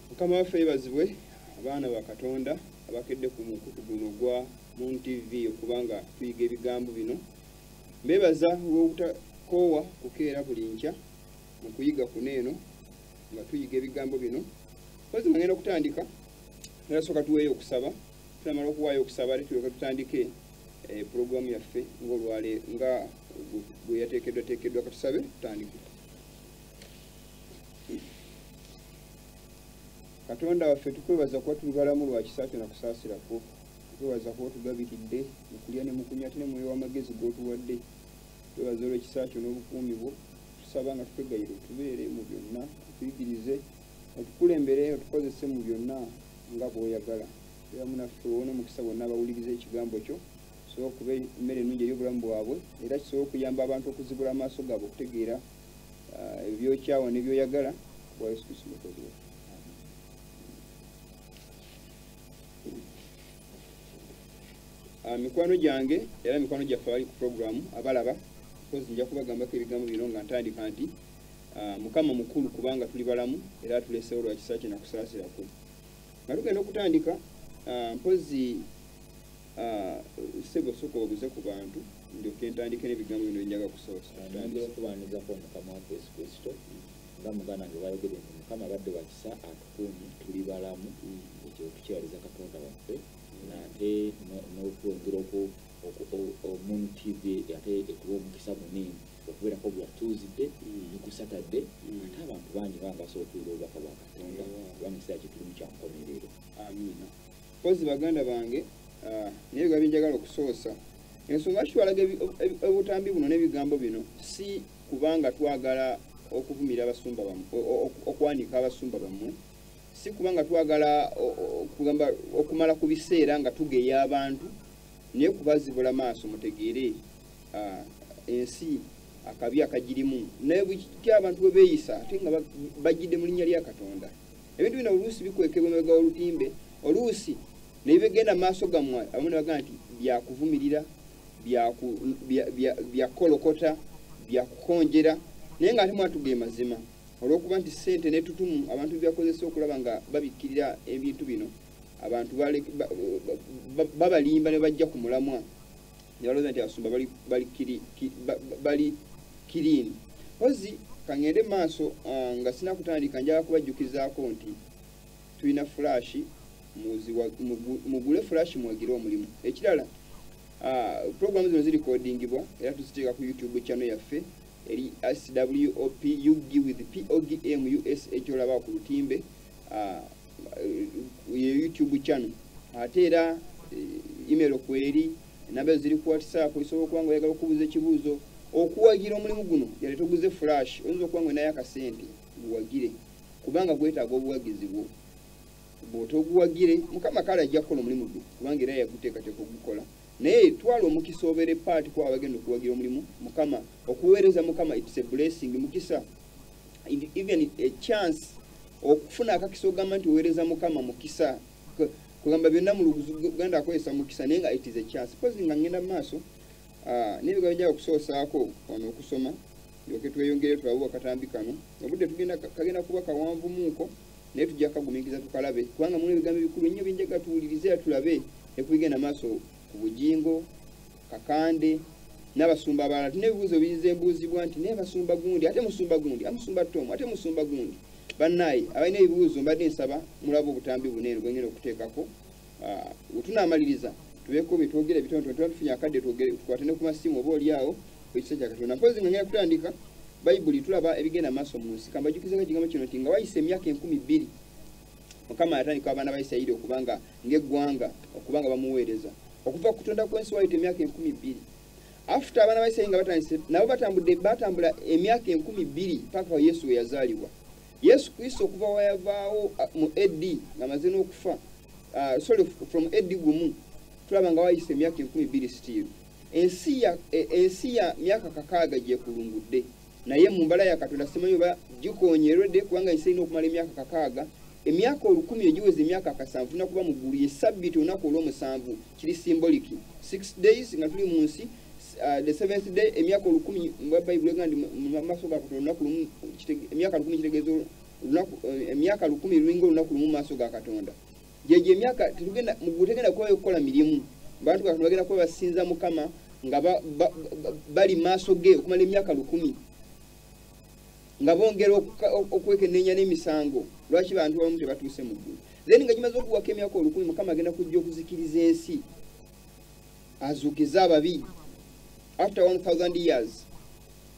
Mukama waffe yebazibwe abaana ba Katonda abakedde ku mukutu guno gwa Moon TV okubanga tuyiga ebigambo bino. Mbebaza olw'obutakoowa kukeera buli nkya mu kuyiga kuneeno nga tuyiga ebigambo bino. Pozi ngenda okutandika era sooka tuweeyo okusaba. Tunamala okuwaayo okusaba tulyoke tutandike programu yaffe ng'olwale nga bwe yateekeddwa katusabe tutandike. Katonda waffe tukwebaza kuba tuli balamu lwa kisa kyo na kusaasirako. Tukwebaza kuba tugabiridde mu kulya ne mu kunywa ate ne mwoyo w'amagezi g'otuwadde. Twebaza olw'ekisa kyo n'obukuumi bwo. Tusaba nga tukwegayira otubeere mu byonna, otuyigirize, otukulembere, otukozese mu byonna nga bw'oyagala. Era munaffe wowe n'omukisa bonna abawuliriza ekigambo kyo kisobola okuba emmere ennungi ey'obulamu bwabwe era kisobola okuyamba abantu okuzibula amaaso gaabwe okutegeera ebyokyawa n'ebyoyagala bwa Yesu Kristo mukozi waffe. Mikwano gyange era mikwano gyaffe abali ku programu abalaba kozi nja kubagambako ebigambo bino nga ntandika nti Mukama mukulu kubanga tuli balamu era tuleseewo lwa kisa kye na kusaasirako. Nga tugenda okutandika mpozi sebo sooka obuze ku bantu ndyoke ntandike n'ebigambo bino byenjaga kusoosa. Nongera okubaanizako Mukama waffe Yesu Kristo nga muganda wange bayogedde nti Mukama abadde wa kisa atukuumye tuli balamu ekyo tukyaliza Katonda waffe nate n'okwongera Moon TV ate ekuba omukisa munene okubeerako bwe yatuuzidde ne ku Saturday ate abantu bangi banga basobola okuwulira obubaka bwa Katonda kubanga ekiseera kye tulimu kya nkomerero. Amiina. Pozi baganda bange naye bwe njagala okusoosa ensonga lwaki twalaga obutambi buno n'ebigambo bino si kubanga twagala okuvumira abasumba bammwe okwanika abasumba bammwe, si kubanga twagala okugamba okumala ku biseera nga tugeya abantu, naye kubazibula maaso mutegeere ensi akabi akagirimu naye bwekitya abantu bwe beeyisa ate nga bajjidde mu linnya lya Katonda. Ebintu bino oluusi bikwekebwa emabega w'olutimbe, oluusi naye bigenda maaso gammwe abamu ne bagamba nti byakuvumirira byakolokota byakukonjera naye nga ate mwatugeye mazima olw'okuba nti ssente n'ettutumu abantu byakozesa okulaba nga babikkirira ebintu bino abantu babalimba ne bajja ku mulamwa ne balowooza nti abasumba bali kiriini. Pozi kangende maaso nga sina kutandika njaga kubajjukizaako nti tulina flash mugule flash mwegire omulimu. Ekirala programu zino zirikodingibwa era tuziteeka ku YouTube channel yaffe eri SWOP UG with POGM USH olaba ku lutimbe YouTube channel. Ate era email kweri namba ziri ku WhatsApp osobola okuba nga oyagala okubuuza ekibuuzo okuwagira omulimu guno yali toguze flash oyinza okuba nga naye akasente buwagire kubanga gwetaaga obuwagizi bwo. Bw'otoguwagire Mukama kale ajja kukola omulimu gwe kubanga era yaguteekateeka okugukola, naye twala omukisa obeere paati kwabo bagenda okuwagira omulimu Mukama okuweereza Mukama. It's a blessing, mukisa, even a chance okufuna akakisa ogamba nti oweereza Mukama mukisa kugamba byonna mu Luganda akozesa mukisa naye nga it is a chance. Pozi nga ngenda mu maaso n'ebigambo bijja okusoosaako wano okusoma ndyoke tweyongere tulabe akatambi kano. Obudde kagenda kuba kawanvu muuko naye tujja kagumiikiza tukalabe kubanga mulimu ebigambo bikulu nnyo byenjaga tuwulirize tulabe ne kubigenda maaso ku bujingo kakande n'abasumba abalala. Tulina ebibuuzo biyize embuuzibwa nti naye basumba gundi ate musumba gundi amusumba Tom ate musumba gundi. Bannaye abalina ebibuuzo mbadde nsaba mulaba obutambi buneeno bwengenda okuteekako. Wetunaamaliriza tubeeko byetwogera bitono tuba tufunye akadde tukwate ne ku masimu oba oli awo ekisa kya Katonda. Mpozi nga ngenda kutandika Bayibuli tulaba ebigenda maaso mu nsi. Kambajjukizeko ekigambo kino nti nga wayise emyaka 2,000 Mukama yatandika abaana ba Isirayiri okubanga ng'eggwanga okubanga bamuweereza. Okuva ku kutonda kw'ensi wayita emyaka 2,000. After abaana ba Isirayiri nga batandise nabo batambula emyaka 2,000 paka Yesu we yazaalibwa. Yesu Kristo okuva wayavaawo mu AD nga amaze n'okufa from AD gumu tulaba nga wayise emyaka 2,000 still. Ensi ya myaka 6 gye kulungudde naye mu mbala ya Katonda simanyi oba gikonyeredde kubanga ensi erina okumala emyaka 6. Emyaka 1000 egiweza emyaka 7 nakuba mu ggulu ye Ssabbiiti olunaku olw'omusanvu kiri symbolic 6 days nga tuli mu nsi the seventh day emyaka 10 mu Bible ngandi mu maaso ga Katonda lunaku emyaka 10 kitegezo lunaku emyaka 10 lulingo lunaku mu maaso ga Katonda jeje emyaka tugenda mu gutegenda kukola mirimu bantu bagenda kuba basinza Mukama nga bali maaso ge okumala emyaka 10 nga bongera okwekenneenya n'emisango lwaki bantu abamu tebatuuse mu ggulu then nga kimaze okuwaka emyaka 10 Mukama agenda kujja okuzikiriza ensi azuukiza ababi after 1000 years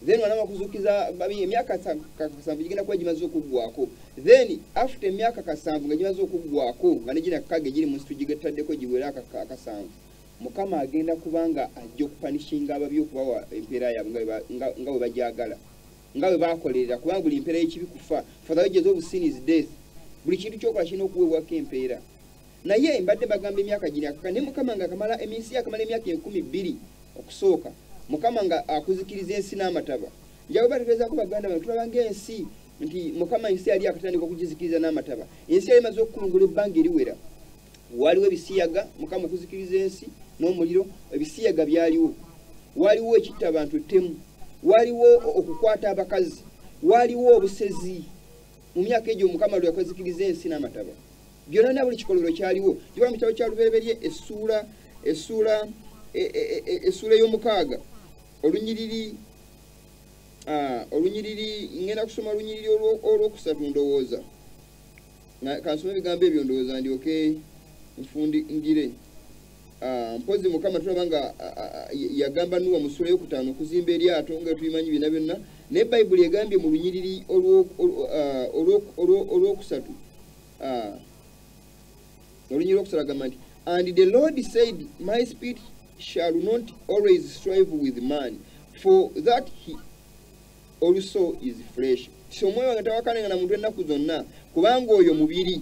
then wanama kuzukiza babi emyaka 7 gigenda kuba gimaze okuggwako then after emyaka 7 nga gimaze okuggwako nga negina kage giri mu situ gigattaddeko giwera akasanvu Mukama agenda kubanga ajja okupanishinga ababi okubawa empeera yaabwe nga bwe bajagala nga bwe bakolerera kubanga buli empeera y'ekibi kufa for the wages of sin is death buli kintu kyokola kirina okuweebwako empeera naye mbadde bagamba emyaka giri akaka ne Mukama nga akamala eminsi akamala emyaka 12 okusooka Mukama nga akuzikiriza ensi n'amataba njawe bategeeza ko baganda bano tulabanga ensi nti Mukama ensi yali akatandika okugizikiriza n'amataba ensi yali emaze okukulungula ebbanga eriwera waliwo ebisiyaga Mukama okuzikiriza ensi n'omuliro ebisiyaga byaliwo waliwo ekitta abantu ettemu waliwo okukwata abakazi waliwo obusezi mu myaka egyo Mukama lwe yakuzikiriza ensi n'amataba byonna na buli kikolero kyaliwo kiba mu kitabo kya Lubereberye essula y'omukaaga olunyiriri ngenda kusoma olunyiriri olwokusatu ndowooza kansoma ebigambo ebyo ndowooza ndyoke nfundingire mpozi Mukama tulaba nga yagamba Nuwa mu ssula y'okutaano okuzimba eryato nga tulimanyi byonna byonna naye Bayibuli egambye mu lunyiriri olwokusatu olunyiriri olwokusatu agamba nti and the Lord said my spirit shall not always strive with man for that he also is flesh so omwoyo wange tawakanenga na muntu ennaku zonna kubanga oyo mubiri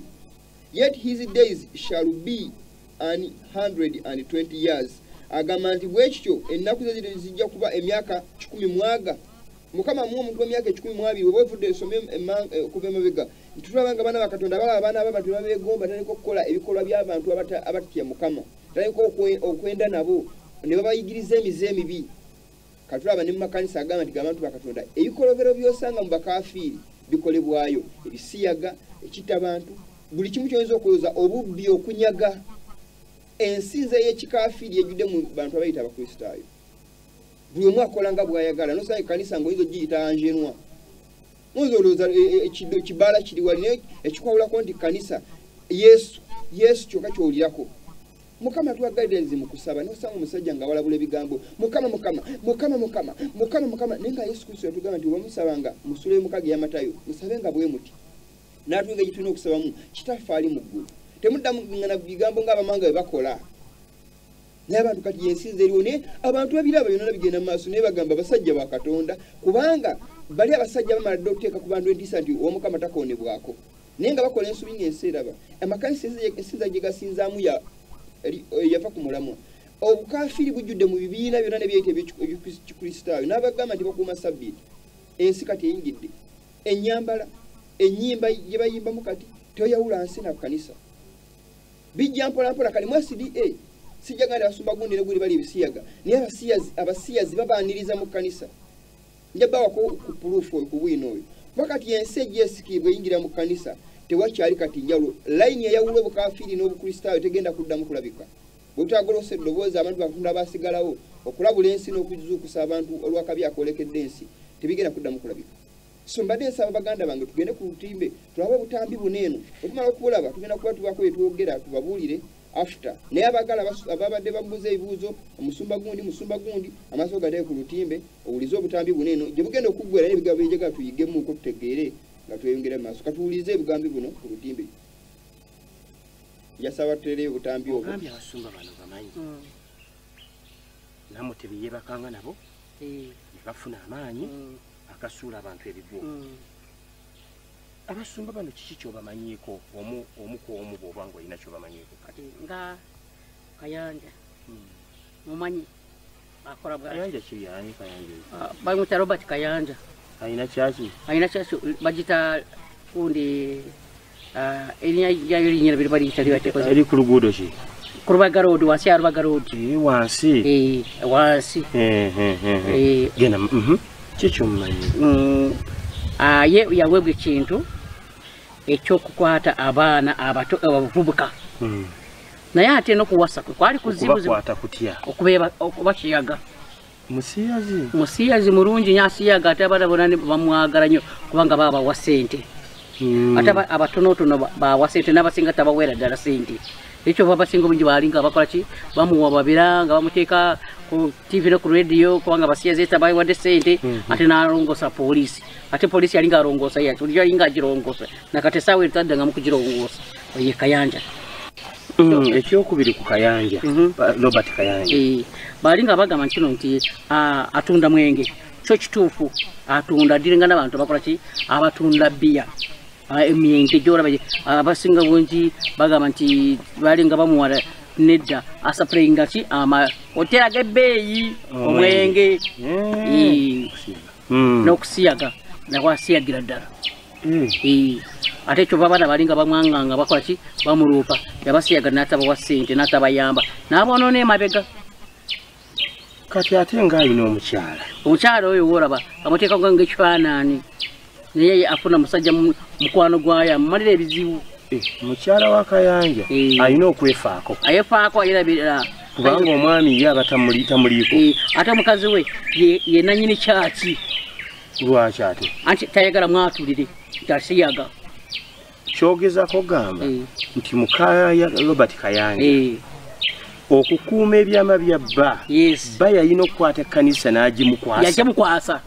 yet his days shall be 120 years agamba nti bwekityo ennaku ze zijja kuba emyaka 10 mwaga Mukama mu omuntu w'emyaka 12 bwe bavudde esome kuva emabega tulabanga abaana ba Katonda balaba abaana abantu babeegomba tandika okukola ebikolwa by'abantu abatya Mukama tandika okwenda nabo ne babayigiriza emize emibi katulaba ne mu makanisa agamba nti abantu ba Katonda ebikolobero byosanga mu bakafiiri bikolebwayo ebisiyaga ekitta abantu buli kimu kyonza okuyoza obubbi okunyaga ensinze y'ekikafiiri ejjudde mu bantu abayita abakristaayo buli omu akola nga bw'ayagala nosanga ekkanisa ng'oyinza ogiyita anjenwa oyinza olowooza kibaala kiri wali naye ekikwawulako nti kkanisa yesu kyokka kyowulirako Mukama tuwagalirize mu kusaba nosanga omusajja nga walabula ebigambo Mukama naye nga Yesu Kristo yatugamba nti bwemusabanga musule mukage ya Matayo musabenga bwe muti n'atuyinza gye tulina okusabamu kitaffe ali mu ggulu temuddamu ngana bigambo ng'abamanga bwe bakola naye abantu kati yensinza eriwo naye abantu babiraba byonna bigenda mu maaso naye bagamba abasajja ba Katonda kubanga bali abasajja bamala dde okuteeka ku bantu entiisa nti Omukama takoonebwako naye nga bakola ensobi ng'ensi eraba amakanisa ensinza gye gasinzaamu yava ku mulamwa obukafiiri bujjudde mu bibiina byonna nebyeyita ebyekikulisitaayo n'abagamba nti bakuuma sabbiiti ensi kati eyingidde ennyambala ennyimba gye bayimbamu kati toyawula nsi na kanisa bijja mpolampola kali mu SDA sijja ganda basumba gundi ne guli bali ebisiyaga naye abasiyazi babaaniriza mu kanisa njabawako ku purufu oyo ku bwino oyo wakati ensi egyesikibwe eyingira mu kanisa tewakyali kati njawulo layini eyawula obukafiiri n'obukristaayo tegenda kuddamu kulabika bwetagolose eddoboozi abantu bakunda basigalawo okulabula ensi n'okuzuukusa abantu olwakabi akolekedde ensi tebigenda kuddamu kulabika so mbadde nsaba baganda bange tugende ku lutimbe tulabe obutambi buneeno otumala okubulaba tugenda kuba tubako byetwogera tubabuulire after naye abagala ababadde babuuza ebibuuzo musumba gundi amaaso gateke ku lutimbe owulize obutambi buneeno gye bugenda okuggwera n'ebigambo by'enjagala tuyigemu ko tutegeere nga tweyongere maaso katuwulize ebigambi buno ku lutimbe yasaba tutereyo obutambi obwo gambye abasumba bano bamanyi namwe tebiyebakanga nabo ne bafuna amaanyi akasuula abantu ebigwo abasumba bano kiki kyobamanyiiko omu ku omu bw'oba nga olina kyobamanyiiko kati nga Kayanja mumanyi akola bwa Kayanja kiri ani Kayanja bamuta Robert Kayanja alina kyaki bagita kundi erinya lyalinyira biri bali kitali batekoze ali ku luguudo ki ku Rubaga Road, wansi ya Rubaga Road. Wansi. Wansi. Gena kikyumanyi. Ye yawebwa ekintu ekyokukwata abaana abato abavubuka. Naye ate n'okuwasa kwe kwali kuzibuzibu. Okubakwata kutya. Okuba kiyaga. Musiyazi mulungi nnyo asiyaga ate abaana bonna bamwagala nnyo kubanga babawa ssente. Ate abatonotono bawa ssente n'abasinga tabaweera ddala ssente. Ekyo babasinga obungi balinga bakola ki bamuwa babira nga bamuteeka ku TV no ku radio kubanga basiyaze tabawadde ssente ate n'alongosa poliisi. Ate poliisi yalinga alongosa yakyo yalinga agirongosa nakati essaawa etadde nga mukugirongosa ye Kayanja. Ekyokubiri ku Kayanja Robert Kayanja balinga bagamba kino nti atunda mwenge kyo kituufu atunda direnga n'abantu bakola ki abatunda bbiya emyenge gyolaba abasinga bungi bagamba nti balinga bamuwala nedda asaplayinga ki hotela g'ebbeeyi omwenge n'okusiyaga nakwasiyagira ddala. Ate ekyo babaana balinga bamwanganga bakola ki bamuluupa yabasiyaga n'atabawa ssente n'atabayamba n'abonoona emabega. Kati ate ng'alina omukyala oyo woolaba amuteeka ng'ekifaanaani naye afuna musajja mukwano gwayo amumalira ebizibu. Mukyala wa Kayanja alina okwefaako. Ayefaako ayerabira kubanga omwami ye abatamuliiko. Ate mukazi we ye nannyini kyaki. Lwaki ate? Anti tayagala mwatulire tasiyaga. Kyogezako gamba nti mukaya Robert Kayanja okukuuma ebyama bya bba yalina okukwata ekkanisa n'agimukwasa. Yagimukwasa.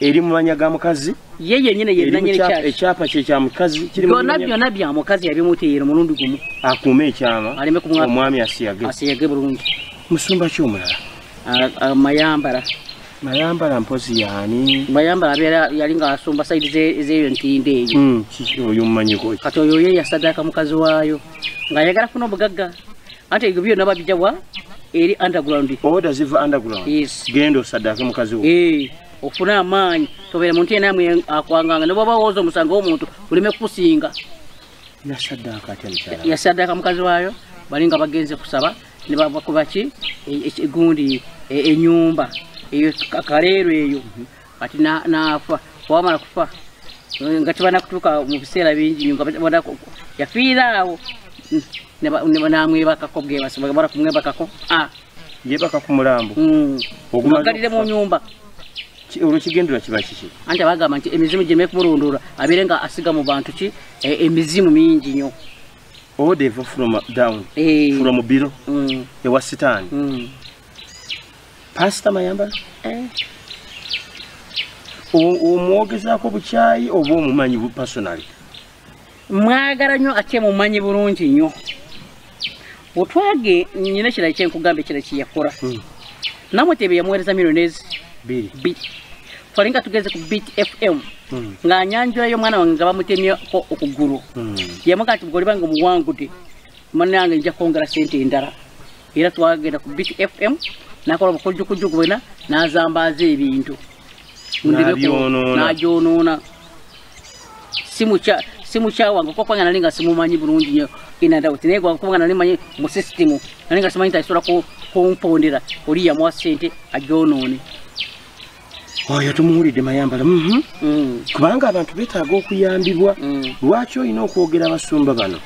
Eri mu manya ga mukazi. Ye yennyini ye nannyini kyaki. Ekyapa kye kya mukazi kiri mu byonna bya mukazi yabimuteera omulundi gumu. Akuume ekyama aleme kumwapa omwami asiyage. Asiyage bulungi. Musumba ki omulala? Mayambala mpozi yaani? Mayambala abeera yalinga asumba sayidi z'eyo ntinde eyo. Oyo mmanyiko. Kati oyo ye yasaddaaka mukazi waayo ng'ayagala kufuna obugagga. Ate ebyo byonna babijjawa eri underground. Oda ziva underground. Genda osaddaake mukazi wo. Ofuna amaanyi tobeera muntu yenna amwe akwanganga ne bw'oba wooza omusango w'omuntu uleme kukusinga. Yasaddaaka atya mukyala? Yasaddaaka mukazi waayo balinga bagenze kusaba ne bakuba ki gundi ennyumba eyo kaleero eyo kati n'afa. Wamala kufa nga tebana kutuuka mu biseera bingi nga yafiira awo namwebakako bwebasibagala kumwebakako yebaka ku mulambo ogumagalire mu nyumba. Olw'ekigendera kiba kiki? Anti bagamba nti emizimu gyeme kumulondoola abeere nga asiga mu bantu ki emizimu mingi nnyo. They eva from down from biro ewa sitaani. Pastor Mayambala omwogezaako bukyayi oba omumanyi personally? Mwagala nnyo ate mumanyi bulungi nnyo. Otwage nyina ekirala kyenkugamba ekirala kyeyakola Namutebe yamuweereza millionaires biri. Twalinga tugeze ku Beat FM nga nyanjula yo mwana wange nga bamutemyeko okugulu. Yamuga nti bw'oliba nga omuwangude mannange nja kwongera ssente endala. Era twagenda ku Beat FM nakola obukujjukujjuku bwena n'azambaaza ebintu. N'agyonoona. Simukyawange kuko kwanga nali nga simumanyi bulungi nnyo inadawuti naye kubanga nali manyi mu system nali nga simanyi tasobola kumpondera oli yamuwa ssente agyonoone. Oyo tumuwulidde Mayambala. Kubanga abantu beetaaga okuyambibwa. Lwaki olina okwogera abasumba bano?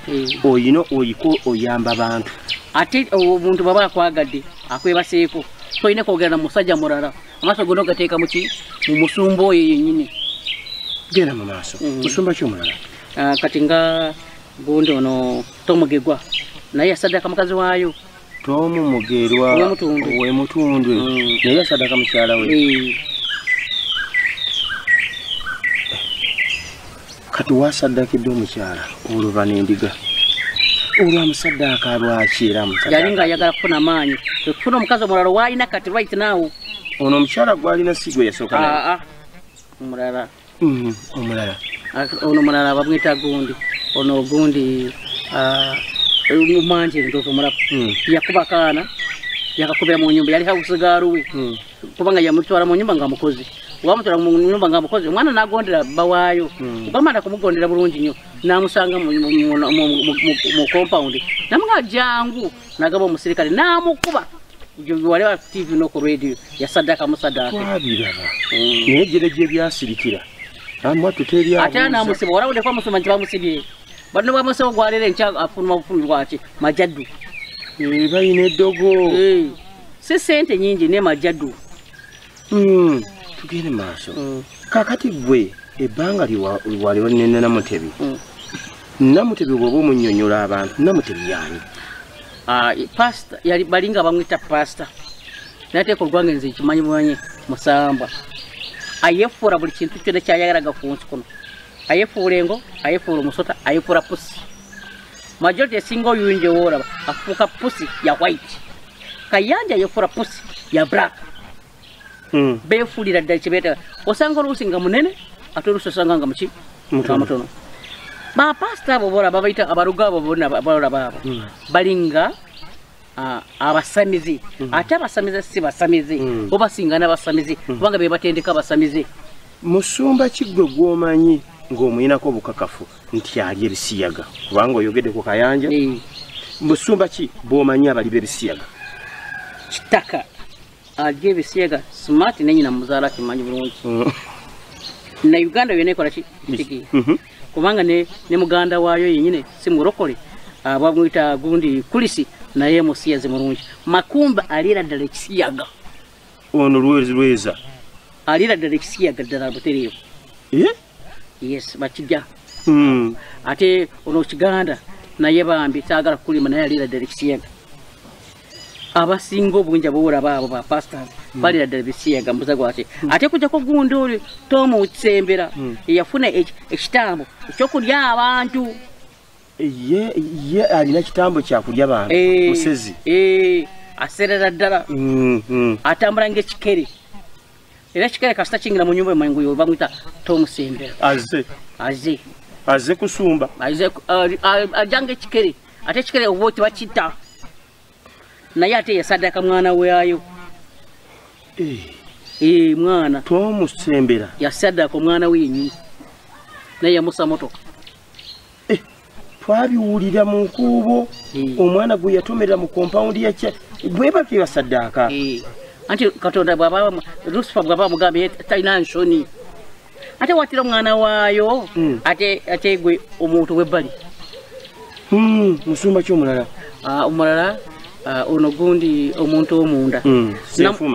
Oyina oyamba abantu. Ate omuntu baba akwagadde akwebaseeko toyina kwogera na musajja mulala amaaso gonna ogateeka mu musumba oyo yennyini. Genda mu maaso. Musumba ki omulala? Kati nga gundi ono Tomugegwa naye yasaddaaka mukazi waayo. Mugerwa ow'emutundwe naye yasaddaaka mukyala we. Kati wasaddaakidde omukyala oluva n'endiga olwamusaddaaka lwaki era amusaddaaka? Yali nga ayagala kufuna maanyi kufuna omukazi omulala waalina kati right now. Ono omukyala gwalina si gwe yasooka naye? Omulala. Omulala ono mulala bamwita gundi ono gundi manje ndoto mulapu yakuba kaana yakakubira mu nyumba yali hausigaaruwe kubanga yamutwala mu nyumba nga mukozi wamutwala mu nyumba nga mukozi omwana nagondera bawaayo ukamala kumugondera bulungi nnyo namusanga mu compound namuga jangu nagaba omusirikale namukuba waliwo TV no ku radio yasadaka musadaka twabiraba naye jereje byasirikira amwa tuteri abo ate namusiba walawude kwa musoma nti bamusibye bano bamusaba gwalera enkya afunuma bufunyi bwaki majaddu bayina eddogo si sente nyingi ne majaddu tugende maaso kakati gwe ebbanga liwaliwo nene Namutebi Namutebi bw'oba omunnyonnyola abantu Namutebi yaani pastor yali balinga bamwita pastor nateeka olwange nze kimanyi bwanye musamba ayefuula buli kintu kyonna kyayagalaga ku nsi kuno ayefuula engo ayefuula omusota ayefuula pusi majority esinga oyunje woolaba afuuka pusi ya white Kayanja ayefuula pusi ya black beefuulira ddala kyebeetaaga osanga oluusi nga munene ate oluusi osanga nga muki mutono bapasita abo boolaba bayita abaluga abo bonna boolaba abo balinga abasamizi ate abasamizi si basamizi bo basinga n'abasamizi kubanga be batendeka abasamizi musumba kiggwe gw'omanyi ng'omuyinako obukakafu nti ali ebisiyaga kubanga oyogedde ku Kayanja musumba ki bw'omanyi abali b'ebisiyaga kitaka ali ebisiyaga smart nenyina muzaala kimanyi bulungi na Uganda yonna ekola kiki kubanga ne muganda waayo yenyine si mulokole bamwita gundi kulisi naye musiyazi mulungi Makumba alira ddala ekisiyaga ono lweza alira ddala ekisiyaga ddala butereewo yes bakijja ate ono Kiganda naye bambi saagala kulima naye alira ddala ekisiyaga abasinga obungi aboolaba abo bapastors balira ddala ebisiyaga mbuza gwate ate kujjako gundi oli Tom Utsembera yafuna ekitambo ekyokulya abantu ye alina kitambo kyakulya bantu musezi aserera ddala atambula ng'ekikere era ekikere kasita kingira mu nyumba emangu bamwita Tom Utsembera aze kusumba ajanga ekikere ate ekikere oba tebakitta naye ate yasadaka mwana weayo mwana Tom Utsembera yasadaka omwana we yennyini naye yamusa moto twabiwulira mu nkuubo omwana gwe yatomerera mu kompawundi yakya bwe batyo yasaddaaka anti Katonda bw'aba Lucifer bw'aba mugambe talina nsoni ate watira omwana waayo ate gwe omuntu w'ebbali musumba ki omulala omulala ono gundi omuntu omunda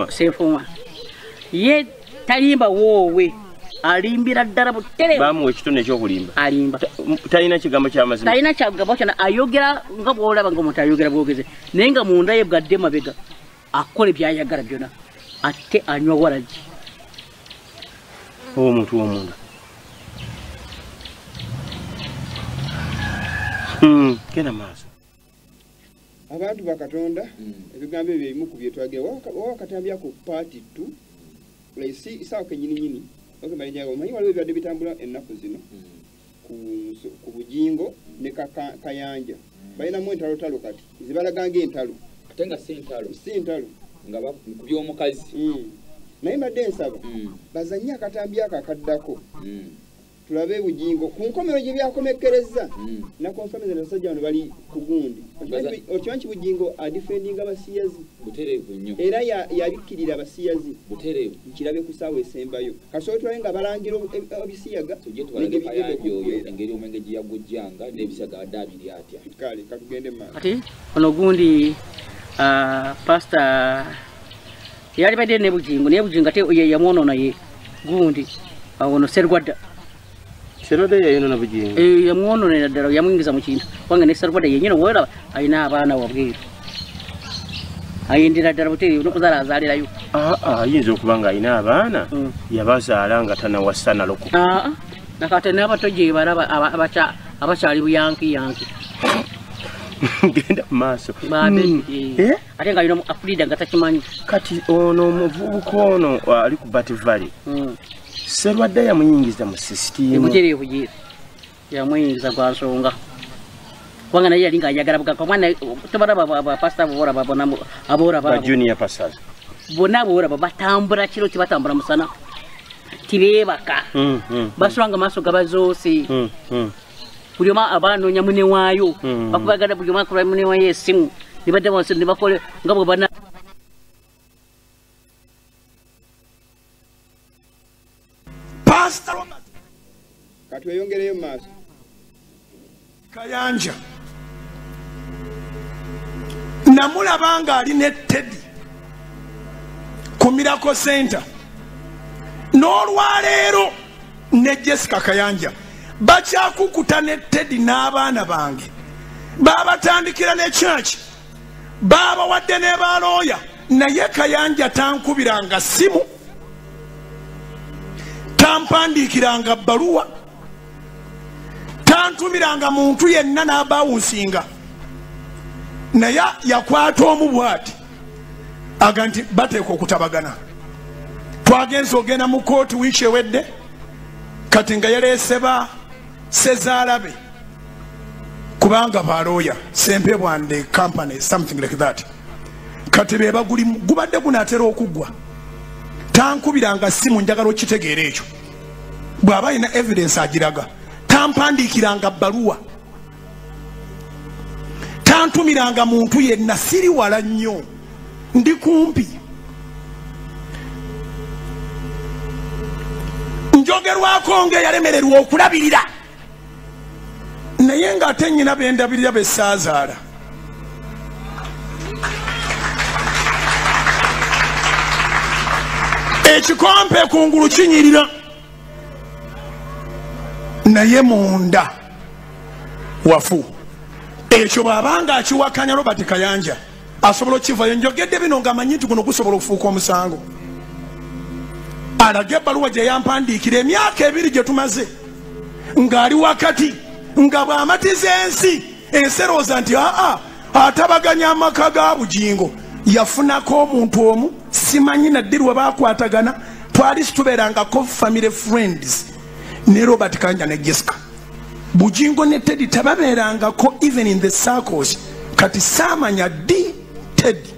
Senfuma ye talimba woowe alimbira ddala butere bamuwa ekitone ekyokulimba alimba talina kigambo ky'amazima talina kigambo kyonna ayogera nga bw'olaba ng'omuntu ayogera bwogeze naye nga munda ye bwadde mabega akola byayagala byonna ate anywa waragi omuntu w'omunda genda maaso abantu bakatonda ebigambo ebyo ebimu ku bye twagera wakatambyako paati 2 isaawa kenyininyini omanyi waliwo ebyadde bitambula ennaku zino ku bujingo ne Kayanja balinamu entalotalo kati zibalaganga entalo ate nga si ntalo nga ku by'omukazi naye mbadde nsaba bazanye akatambi ako akaddako tulabe bujingo ku nkomero gye byakomekkereza nakonfamiza n'abasajja bano bali ku gundi okimanyi ki bujingo adifendinga abasiyazi butereevu nnyo era yabikkirira abasiyazi butereevu nkirabe ku ssaawa esembayo kasobola tulabe nga balangira ebisiyaga tujje tubalabe Kayanja oyo engeri omwenge gye yagujjanga n'ebisiyaga adde abiri atya kale katugende maaso kati ono gundi pastor yali badde ne bujingo naye bujingo ate yamwonoona ye gundi ono Serwadda yayonona bujingo yamwononera ddala yamwingiza mu kintu kubanga ne Serwadda yennyini woolaba alina abaana wabweru ayindira ddala butereevu n'okuzaala azaalirayo ayinza okuba nga alina abaana yabazaala nga tanawasa naloko nakate n'abato gye balaba abakyali buyanki genda mu maaso ate nga alina Afrida nga takimanyi kati ono omuvubuka ono ali ku Bat Valley Serwadda yamuyingiza mu sisitimu butereevu gye yamuyingiza gwa nsonga kubanga naye yali nga ayagala bugaka omwana tobalaba bapasita aboolaba ba junior pastors bonna boolaba batambula kiro kibatambula musana tibeebaka basulanga maaso gabazoose buli omu abanoonya mune waayo bakubagala buli omu akola mune waayo esimu ne badda wansi ne bakola nga bwe bana Pastor katweyongereyo mu maaso Kayanja namulaba nga ali ne Teddy ku Miracle Center n'olwaleero ne Jessica Kayanja bakyakukuta ne Teddy n'abaana bange baabatandikira ne church baabawadde ne balooya naye Kayanja tankubiranga simu tampandiikiranga bbaluwa tantumiranga muntu yenna n'abawunsinga naye yakwata omu bw'ati aga nti bateeka okutabagana twagenza ogenda mu kooti wiiki ewedde kati nga yaleese ba sezaalabe kubanga balooya sempe bwande company something like that kati beba gubadde gunaatera okuggwa tankubiranga simu njagala okitegeera ekyo bw'aba alina evidence agiraga tampandiikiranga bbaluwa tantumiranga muntu yenna siri wala nnyo ndi kumpi njogerwako ng'eyalemererwa okulabirira naye ng'ate nnyina bendabirira besaazaala ekikompe kungulu kinyirira naye munda wafu ekyo bw'abanga akiwakanya Robert Kayanja asobola okivayo njogedde bino ng'amanyi nti guno gusobola okufuuka omusango alage ebbaluwa gye yampandiikira emyaka 2 gye tumaze ng'ali wakati nga bw'amatiza ensi erowooza nti atabaganya amaka ga bugingo yafunako omuntu omu simanyi naddi lwe baakwatagana twali situbeerangako family friends ne Robert Kayanja ne Jessica bugingo ne Teddy tababeerangako even in the circles kati saamanya ddi Teddy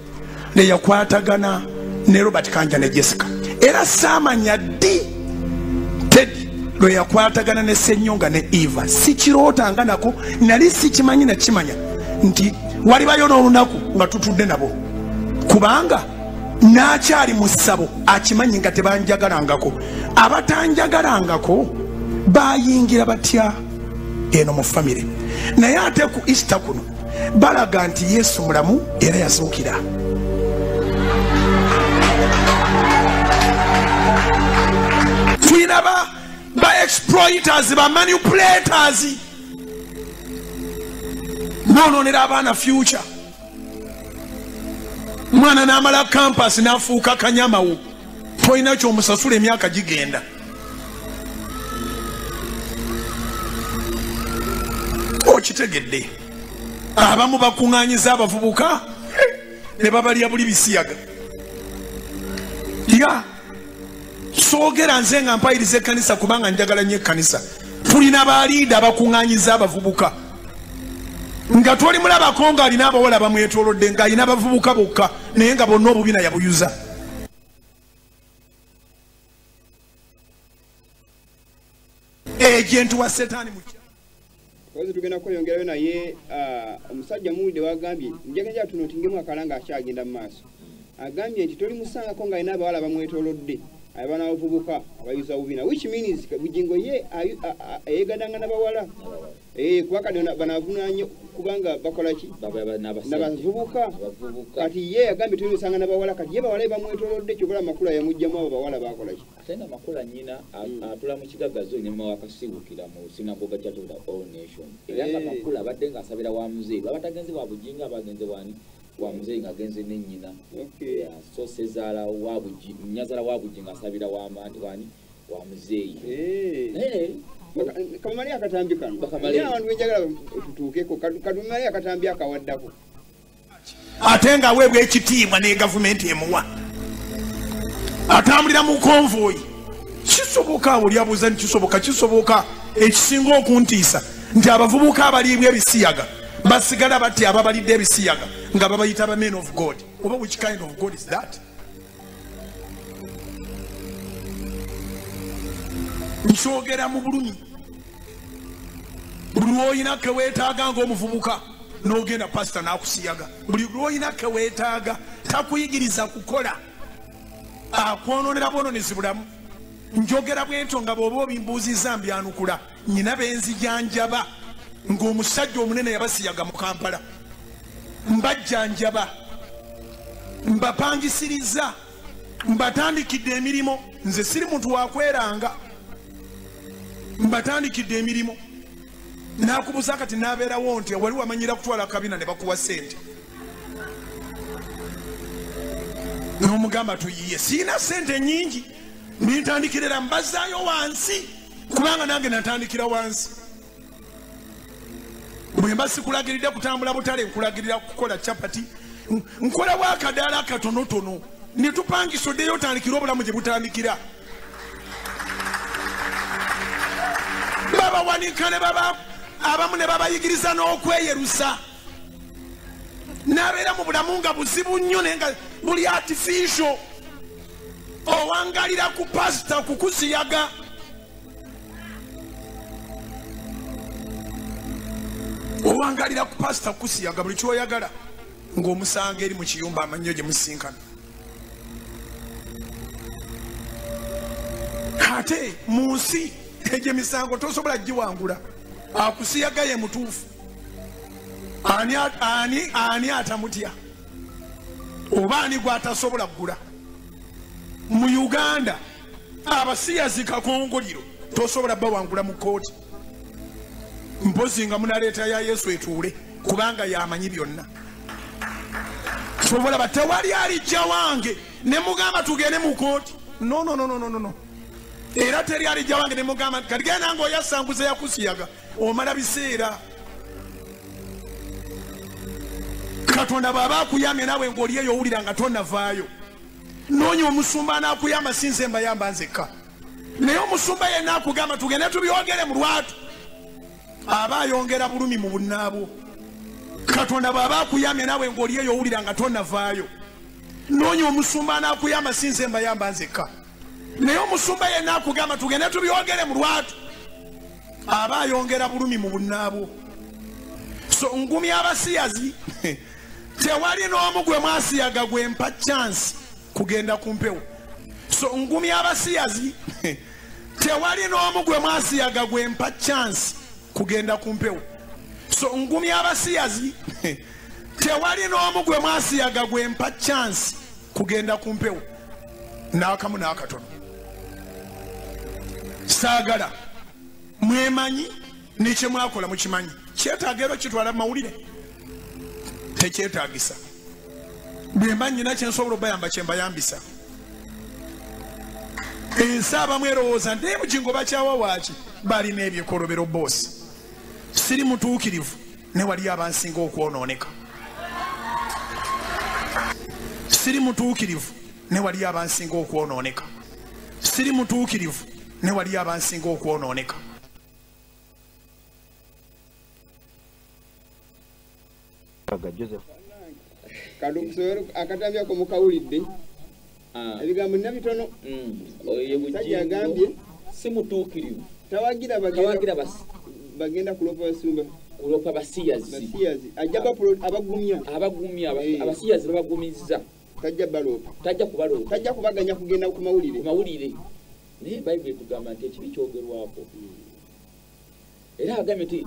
ne yakwatagana ne Robert Kayanja ne Jessica era saamanya ddi Teddy lwe yakwatagana ne Ssenyonga ne Eva sikirootanga nako nali sikimanyi nakimanya nti walibayo n'olunaku nga tutudde nabo kubanga n'akyali mu ssabo akimanyi nga tebanjagalangako abatanjagalangako bayingira batya eno mu famire naye ate ku Easter kuno balaga nti Yesu mulamu era yazuukira tulina ba exploiters ba manipulators boononera abaana future mwana n'amala campus n'afuuka kanyamawo toyina kyomusasula emyaka gigenda okitegedde abamu bakuŋŋaanyiza abavubuka ne babalya buli bisiyaga ya soogera nze nga mpayiriza ekkanisa kubanga njagala nnyo ekkanisa tulina baliida bakuŋŋaanyiza abavubuka nga twali mulabako ng'alina abawala bamwetoolodde ng'alina abavubuka bokka naye nga bonna obubina yabuyuza ejenti wa setaani mu kozi tugenda kweyongerayo naye omusajja muwulidde wagambye njagenja tunotingemu akalanga akyagenda mu maaso agambye nti toli musangako ng'alina abawala bamwetoolodde abaana abavubuka abayuza bubina which means bugingo ye yegadanga n'abawala kuba kati banavunaanye kubanga bakola ki n'abavubuka kati ye agambye tuli musanga n'abawala kati ye bawala bamwetoolodde kyobula amakula yamugjamu abo bawala bakola ki ate nga makula nnyina atula mu kigagazo ne mawakasibukira mu sinagoga Church of the All Nation era nga makula abadde ng'asabira wa muzeeyi babatagenze bwa bujinga abagenze wani wa muzeeyi ng'agenze ne nnyina so sezaala nyazaala wa bujinga asabira wa mandi wani wa muzeeyi kamali akatambi kano abantu benjagala tutuukeko katumali akatambi akawaddako ate nga weebwa ekitiibwa ne gavumenti emuwa atambulira mu konvoyi kisoboka oli abuuza nti kisoboka ekisinga okuntiisa nti abavubuka abaliibwa ebisiyaga basigala bati ababalidde ebisiyaga nga babayita ba men of God oba which kind of God is that nkyogera mu bulumi buli lwoyina keweetaaga ng'omuvubuka n'ogenda pasita n'akusiyaga buli lwoyina keweetaaga takuyigiriza kukola akwononera bwononezi bulamu njogera bwentyo nga bw'oba obimbuuzizza mbyanukula nyina benzijanjaba ng'omusajja omunene yabasiyaga mu Kampala mbajjanjaba mbapangisiriza mbatandikidde emirimu nze siri muntu wakweranga mbatandikidde emirimu nakubuza kati nabeerawo nti wali wamanyira kutwala kabina ne bakuwa sente n'omugamba tuyiye siina sente nyingi nintandikirira mbazaayo wansi kubanga nange natandikira wansi bwe mba sikulagiridde kutambula butale nkulagirira kukola capati nkola bwakadaala katonotono netupangisa oddeyo otandikira obulamu gye butandikira babawanika ne abamu ne babayigiriza n'okweyerusa nabeera mu bulamu nga buzibu nnyo naye nga buli artificial owangalira ku pasita kukusiyaga owangalira ku pasita kukusiyaga buli kyoyagala ng'omusanga eri mu kiyumba amannyo gye musinkana ate mu nsi egyo emisango tosobola giwangula akusiyaga ye mutuufu ani atamutya oba ani gwatasobola kugula mu Uganda abasiyazi kakongoliro tosobola bawangula mu kooti mpozi nga munaleeta ya Yesu etuule kubanga yamanyi byonna sobola batewali alijja wange ne mugamba tugende mu kooti no era teri alijja wange ne mugamba kati genda ng'oyasanguza yakusiyaga omala biseera Katonda baba akuyamye nawe ng'oliyeyo owulira nga tonnavaayo noonya omusumba anaakuyamba sinze mbayamba nzekka naye omusumba yenna akugamba tugende tubyogere mu lwatu aba ayongera bulumi mu bunnaabwo Katonda baba akuyamye nawe ng'oliyeyo owulira nga tonnavaayo noonya omusumba anaakuyamba sinze mbayamba nzekka naye omusumba yenna akugamba tugende tubyogere mu lwatu aba ayongera bulumi mu bunnaabwo so ngumi abasiyazi tewali n'omu gwe mwasiyaga gwe mpa chance kugenda ku mpewo so ngumi abasiyazi tewali n'omu gwe mwasiyaga gwe mpa chance kugenda ku mpewo so ngumi abasiyazi tewali n'omu gwe mwasiyaga gwe mpa chance kugenda ku mpewo n'akamu n'akatono saagala mwemanyi nekye mwakola mukimanyi kyetaagero kitwala mawulire tekyetaagisa bwe mba nyina kyensobola obayamba kyembayambisa ensi abamu erowooza nti mukingo bakyawa waaki balina ebyekolobero boosi siri mutuukirivu ne wali abansinga okwonooneka siri mutuukirivu ne wali abansinga okwonooneka siri mutuukirivu ne wali abansinga okwonooneka kadukusobola akatambyako mukawulidde ebigambo nina bitono sajja agambye si mutuukirivu tawagira bagenda kulopa basiyazi ajja abagumya abasiyazi babagumizza tajja kubaganya kugenda ku mawulire naye bayibuli ekugamba nti ekibi kyogerwako era agambye nti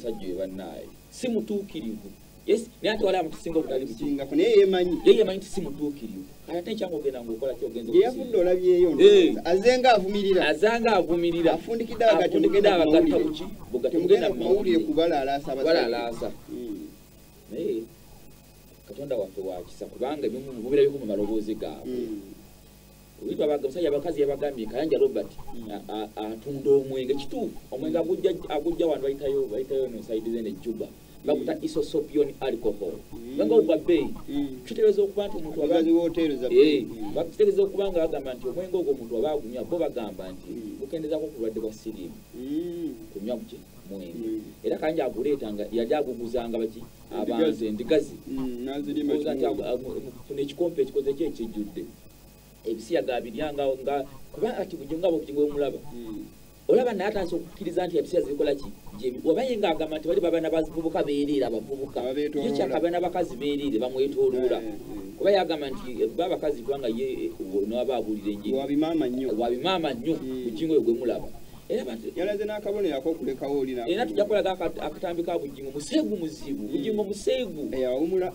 sajja we bannaaye si mutuukirivu naye ate waliwo mutusinga obutali bukingako naye yemanyi nti si mutuukirivu kati ate nkyanga ogenda ng'okola kyogenza yeyafudde olabyeyo azanga avumirira afundikidde abagatta buki bugatugenda ku mawulire kubalalaasa naye Katonda waffe wakisa kubanga ebimu mubirabiko mu maloboozi gaabwe Witwa abasajja abakazi yabagambye Kayanja Robert atunda omwenge kituufu omwenge agujja wano bayitayo no side zene Juba bakuta isosopion alcohol banga ogwa bei kitegeeza okuba nti omuntu abazi hotel za bakitegeeza okuba nga bagamba nti omwenge ogwo omuntu abagumya bo bagamba nti okendeza ko kulwadde bwa sirimu kunywa kuki mwenge era Kayanja aguleetanga yali aguguzanga baki abantu endigazi nazirima n'ekikompe ekikoze ekijjudde ebisiyaga abiryanga nga kuba ati bujingo abo bujingo omulaba olaba naye atandise okukkiriza nti ebisiyaga zikola ki obaye ng'agamba nti bali babana bavubuka beerera abavubuka ye kyakabana bakazi beerere bamwetooloola kuba yagamba nti babakazi kubanga ye noaba abulira enjiri wabimaama nnyo bujingo oyo gwe mulaba yalaze n'akabonero akokulekawo olina era tujja kulaga akatambi ka bujingo museegu muzibu bujingo museegu awumula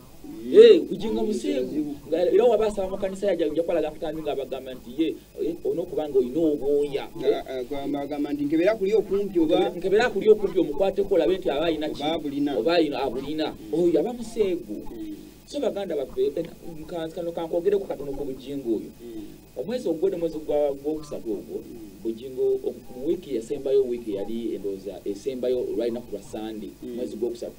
bujingo museegu era waba asaba mu kanisa yajja kwalaga akatambi ng'abagamba nti ye onokubanga olina obwoya agamba nti nkebera kuli okumpi oba nkebera kuli okumpi omukwateko olabe nti aba alina oba abulina oyo aba museegu so baganda baffe kano kankogereko katono ku bujingo oyo omwezi ogwedde mwezi gwokusatu ogwo bujingo mu wiiki yasembayo wiiki yali endowooza esembayo olwalinaku lwa sande mwezi gwokusatu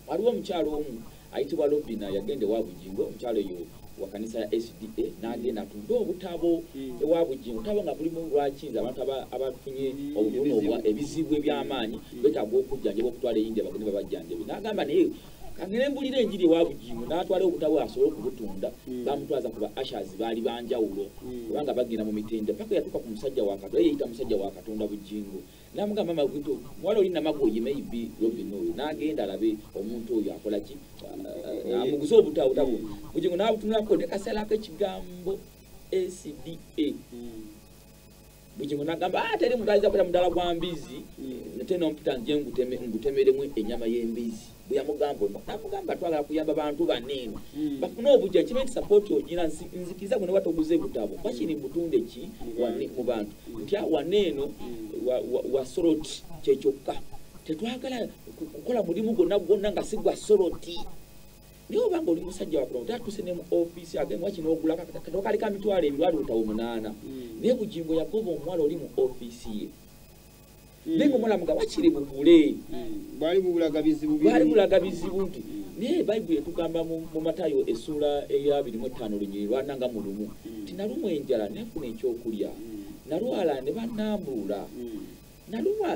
waliwo omukyalo omu ayitibwa Robina yagende wa bujingo omukyalo oyo wa kanisa ya SDA n'agenda atunda obutabo ewa bujingo obutabo nga bulimu lwakinza abantu abafunye obuvunobwa ebizibu eby'amaanyi betaaga okujjanjaba okutwala eyindi abagende babajjanjabe n'agamba naye kangere mbulira enjiri ewa bujingo n'atwala obutabo asobole okubutunda bamutwaza kuba ashazi baali banjawulo kubanga bagenda mu mitende paka yatuuka ku musajja wa Katonda yeyita musajja wa Katonda bujingo n'amugamba mama gwito mwala olina magoye maybe Robin oyo n'agenda alabe omuntu oyo akola ki amuguza obutabo bujingo n'abutunulako ne kasalako ekigambo SDA bujingo n'agamba teri muntu ayinza kubeera mudala gwa mbizi nate nompita nje ngutemeremu ennyama y'embizi bweyamugamba twagala kuyamba bantu banene bafune obujja kibe nti sapoti ogina nzikiriza gwe ne batoguze butabo bakiri butunde ki mu bantu nti waneeno wa soroti kyekyokka tetwagala kukola mulimu gwonna nga si gwa soroti niyo obanga oli musajja wakulonda tatuse ne mu ofiisi agenda wakino ogula katono kali ka mitwalo ebiri wali butawo 8 naye bujingo yagoba omuwala oli mu ofiisi ye nenga omulamu nga wakiri bugule bwali bulaga bizibu nti naye bayibuli etugamba mu Matayo essula eya 25 lunyiri lwananga mu lumu nti nalumwa enjala nefuna ekyokulya nalwala ne bannambulula nalumwa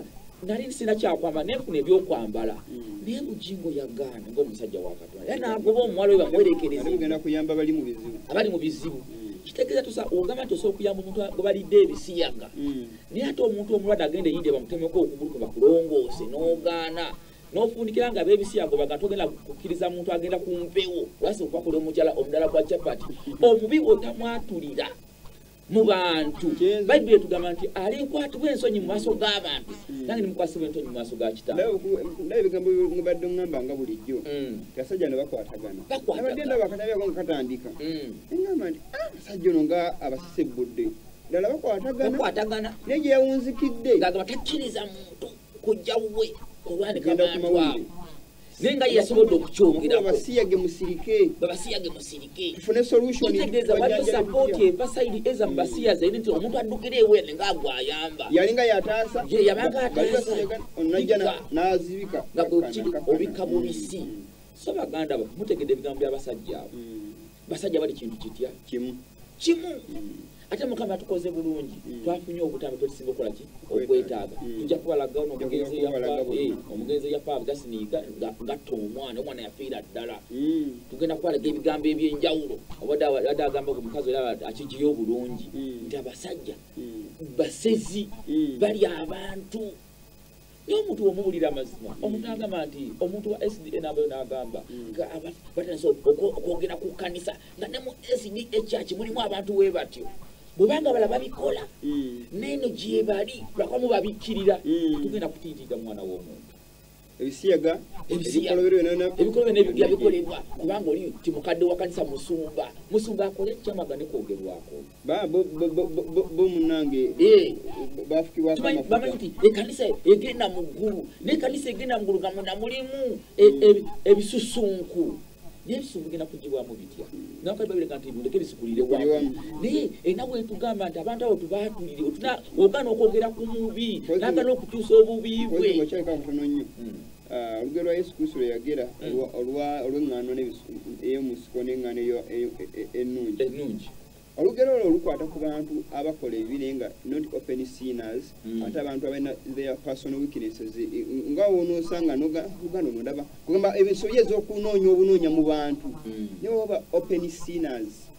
nali sina kyakwamba nefuna ebyokwambala naye bujingo yagaana ng'omusajja wa Katonda era n'agoba omuwala we bamwerekereza agenda kuyamba abali mu bizibu kitegeeza tusa ogamba nti osobola okuyamba omuntu gwe balidde ebisiyaga naye ate omuntu omulwadde agenda eyindi bamutemeko okugulu bakulongoose n'ogaana n'ofundikira nga ab'ebisiyaga baga togenda kukkiriza muntu agenda ku mpewo lwasi okwakola omudala gwa capati omubi otamwatulira mu bantu bayibuli etugamba nti alinkwatibwa ensonyi mu maaso g'abantu nange nimukwasibwa ensonyi mu maaso ga kitange naye ebigambo ngibadde ngamba nga bulijjo abasajja ne bakwatagana abagenda bakatabyako nga katandika engamba nti abasajja ono nga abasisebudde ddala bakwatagana naye gye yawunzikidde ngagamba takkiriza muntu kujja we kulwanika bantu abo naye nga yasobodde okukyogeraku babasiyage musirike tufune solution kitegeeza waliwo sapooti eva sayidi eza mu basiyaze nti omuntu addukira eweene ng'agwayamba yalinga yataasa yabanga ataasa onajja n'azibika nga obikka mubisi so baganda mutegedde ebigambo by'abasajja abo basajja bali kintu kitya kimu ate Mukama tukoze bulungi twafunye obutambi tulisinga okukola ki okwetaaga tujja kubalaga omugenzi yafa gasiniiga ngatta omwana yafiira ddala tugenda kubalaga ebigambo ebyenjawulo obadde agamba omukazi era akigiyo obulungi nti abasajja basezi bali abantu naye omuntu omubulira amazima omuntu agamba nti omuntu wa SDA nabayo n'agamba batandise okwogera ku kanisa nga ne mu SDA church mulimu abantu we batyo bwebanga balaba bikola neno gyebali lwakamu babikkirira tugenda kutiitiga mwana w'omuntu ebisiyaga ebikolo byonna bikolebwa kubanga oli ti mukadde wa kanisa musumba akole kyamaga ne kwogerwako bo munange bamanyi nti ekanisa egenda mu ggulu n'ekanisa egenda mu ggulu nga munda mulimu ebisusunku n'ebisusunku bigenda kugibwamu bitya nakababireka nti ndeke bisikulire wamu naye enawe etugamba nti abantu abo tubaatulire ogana okwogera ku mubi nagana okukyusa obubi bwe olugero lwa Yesu Kristo lwe yagera olw'eŋŋaano ey'omusiko n'eŋŋaano ennungi olugero olwo olukwata ku bantu abakola ebire nga not open sinners ate abantu abalina their personal weaknesses nga woonoosanga nogano nondaba kugamba ensobi ez'okunoonya obunoonya mu bantu naye oba open sinners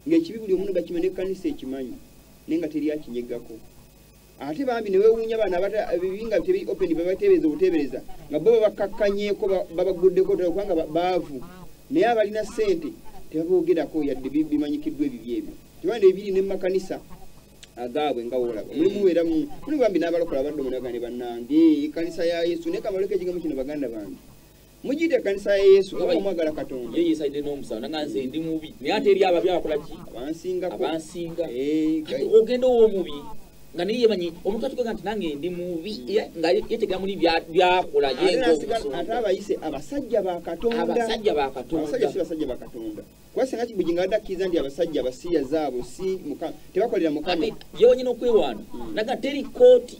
ng'ekibi buli omuntu bakimanyi ekkanisa ekimanyi naye nga teri akinyeggako ate bambi ne weewuunya baana ebibinga tebi open babateebereza obuteebereza nga bo babakakkanyeeko babaguddeko ddala kubanga baavu naye abalina ssente tebaboogerako yadde bimanyikiddwa ebibyo ebyo tebandi ebiri ne mu makanisa agaabwe nga woolaba mulimu era muli bambi n'abalokola badde omunagane bannange ekkanisa ya yesu naye kamaleko ekigambo kino baganda bange mugiyita ekkanisa ya yesu nga omwagala katonda ye yesaidde n'omusawo naganze ndi mubi naye ate eri ababi abakola ki abansinga ogenda ow'omubi nga naye yemanyi omuntu atukoga nti nange ndi mubi nga yetegera muli byakola ate abayise abasajja ba katonda si basajja ba katonda kuba singa kibuginga badakkiriza nti abasajja abasiya zaabo si tebakolera mukama ye wenyina okwewaana naga teri kooti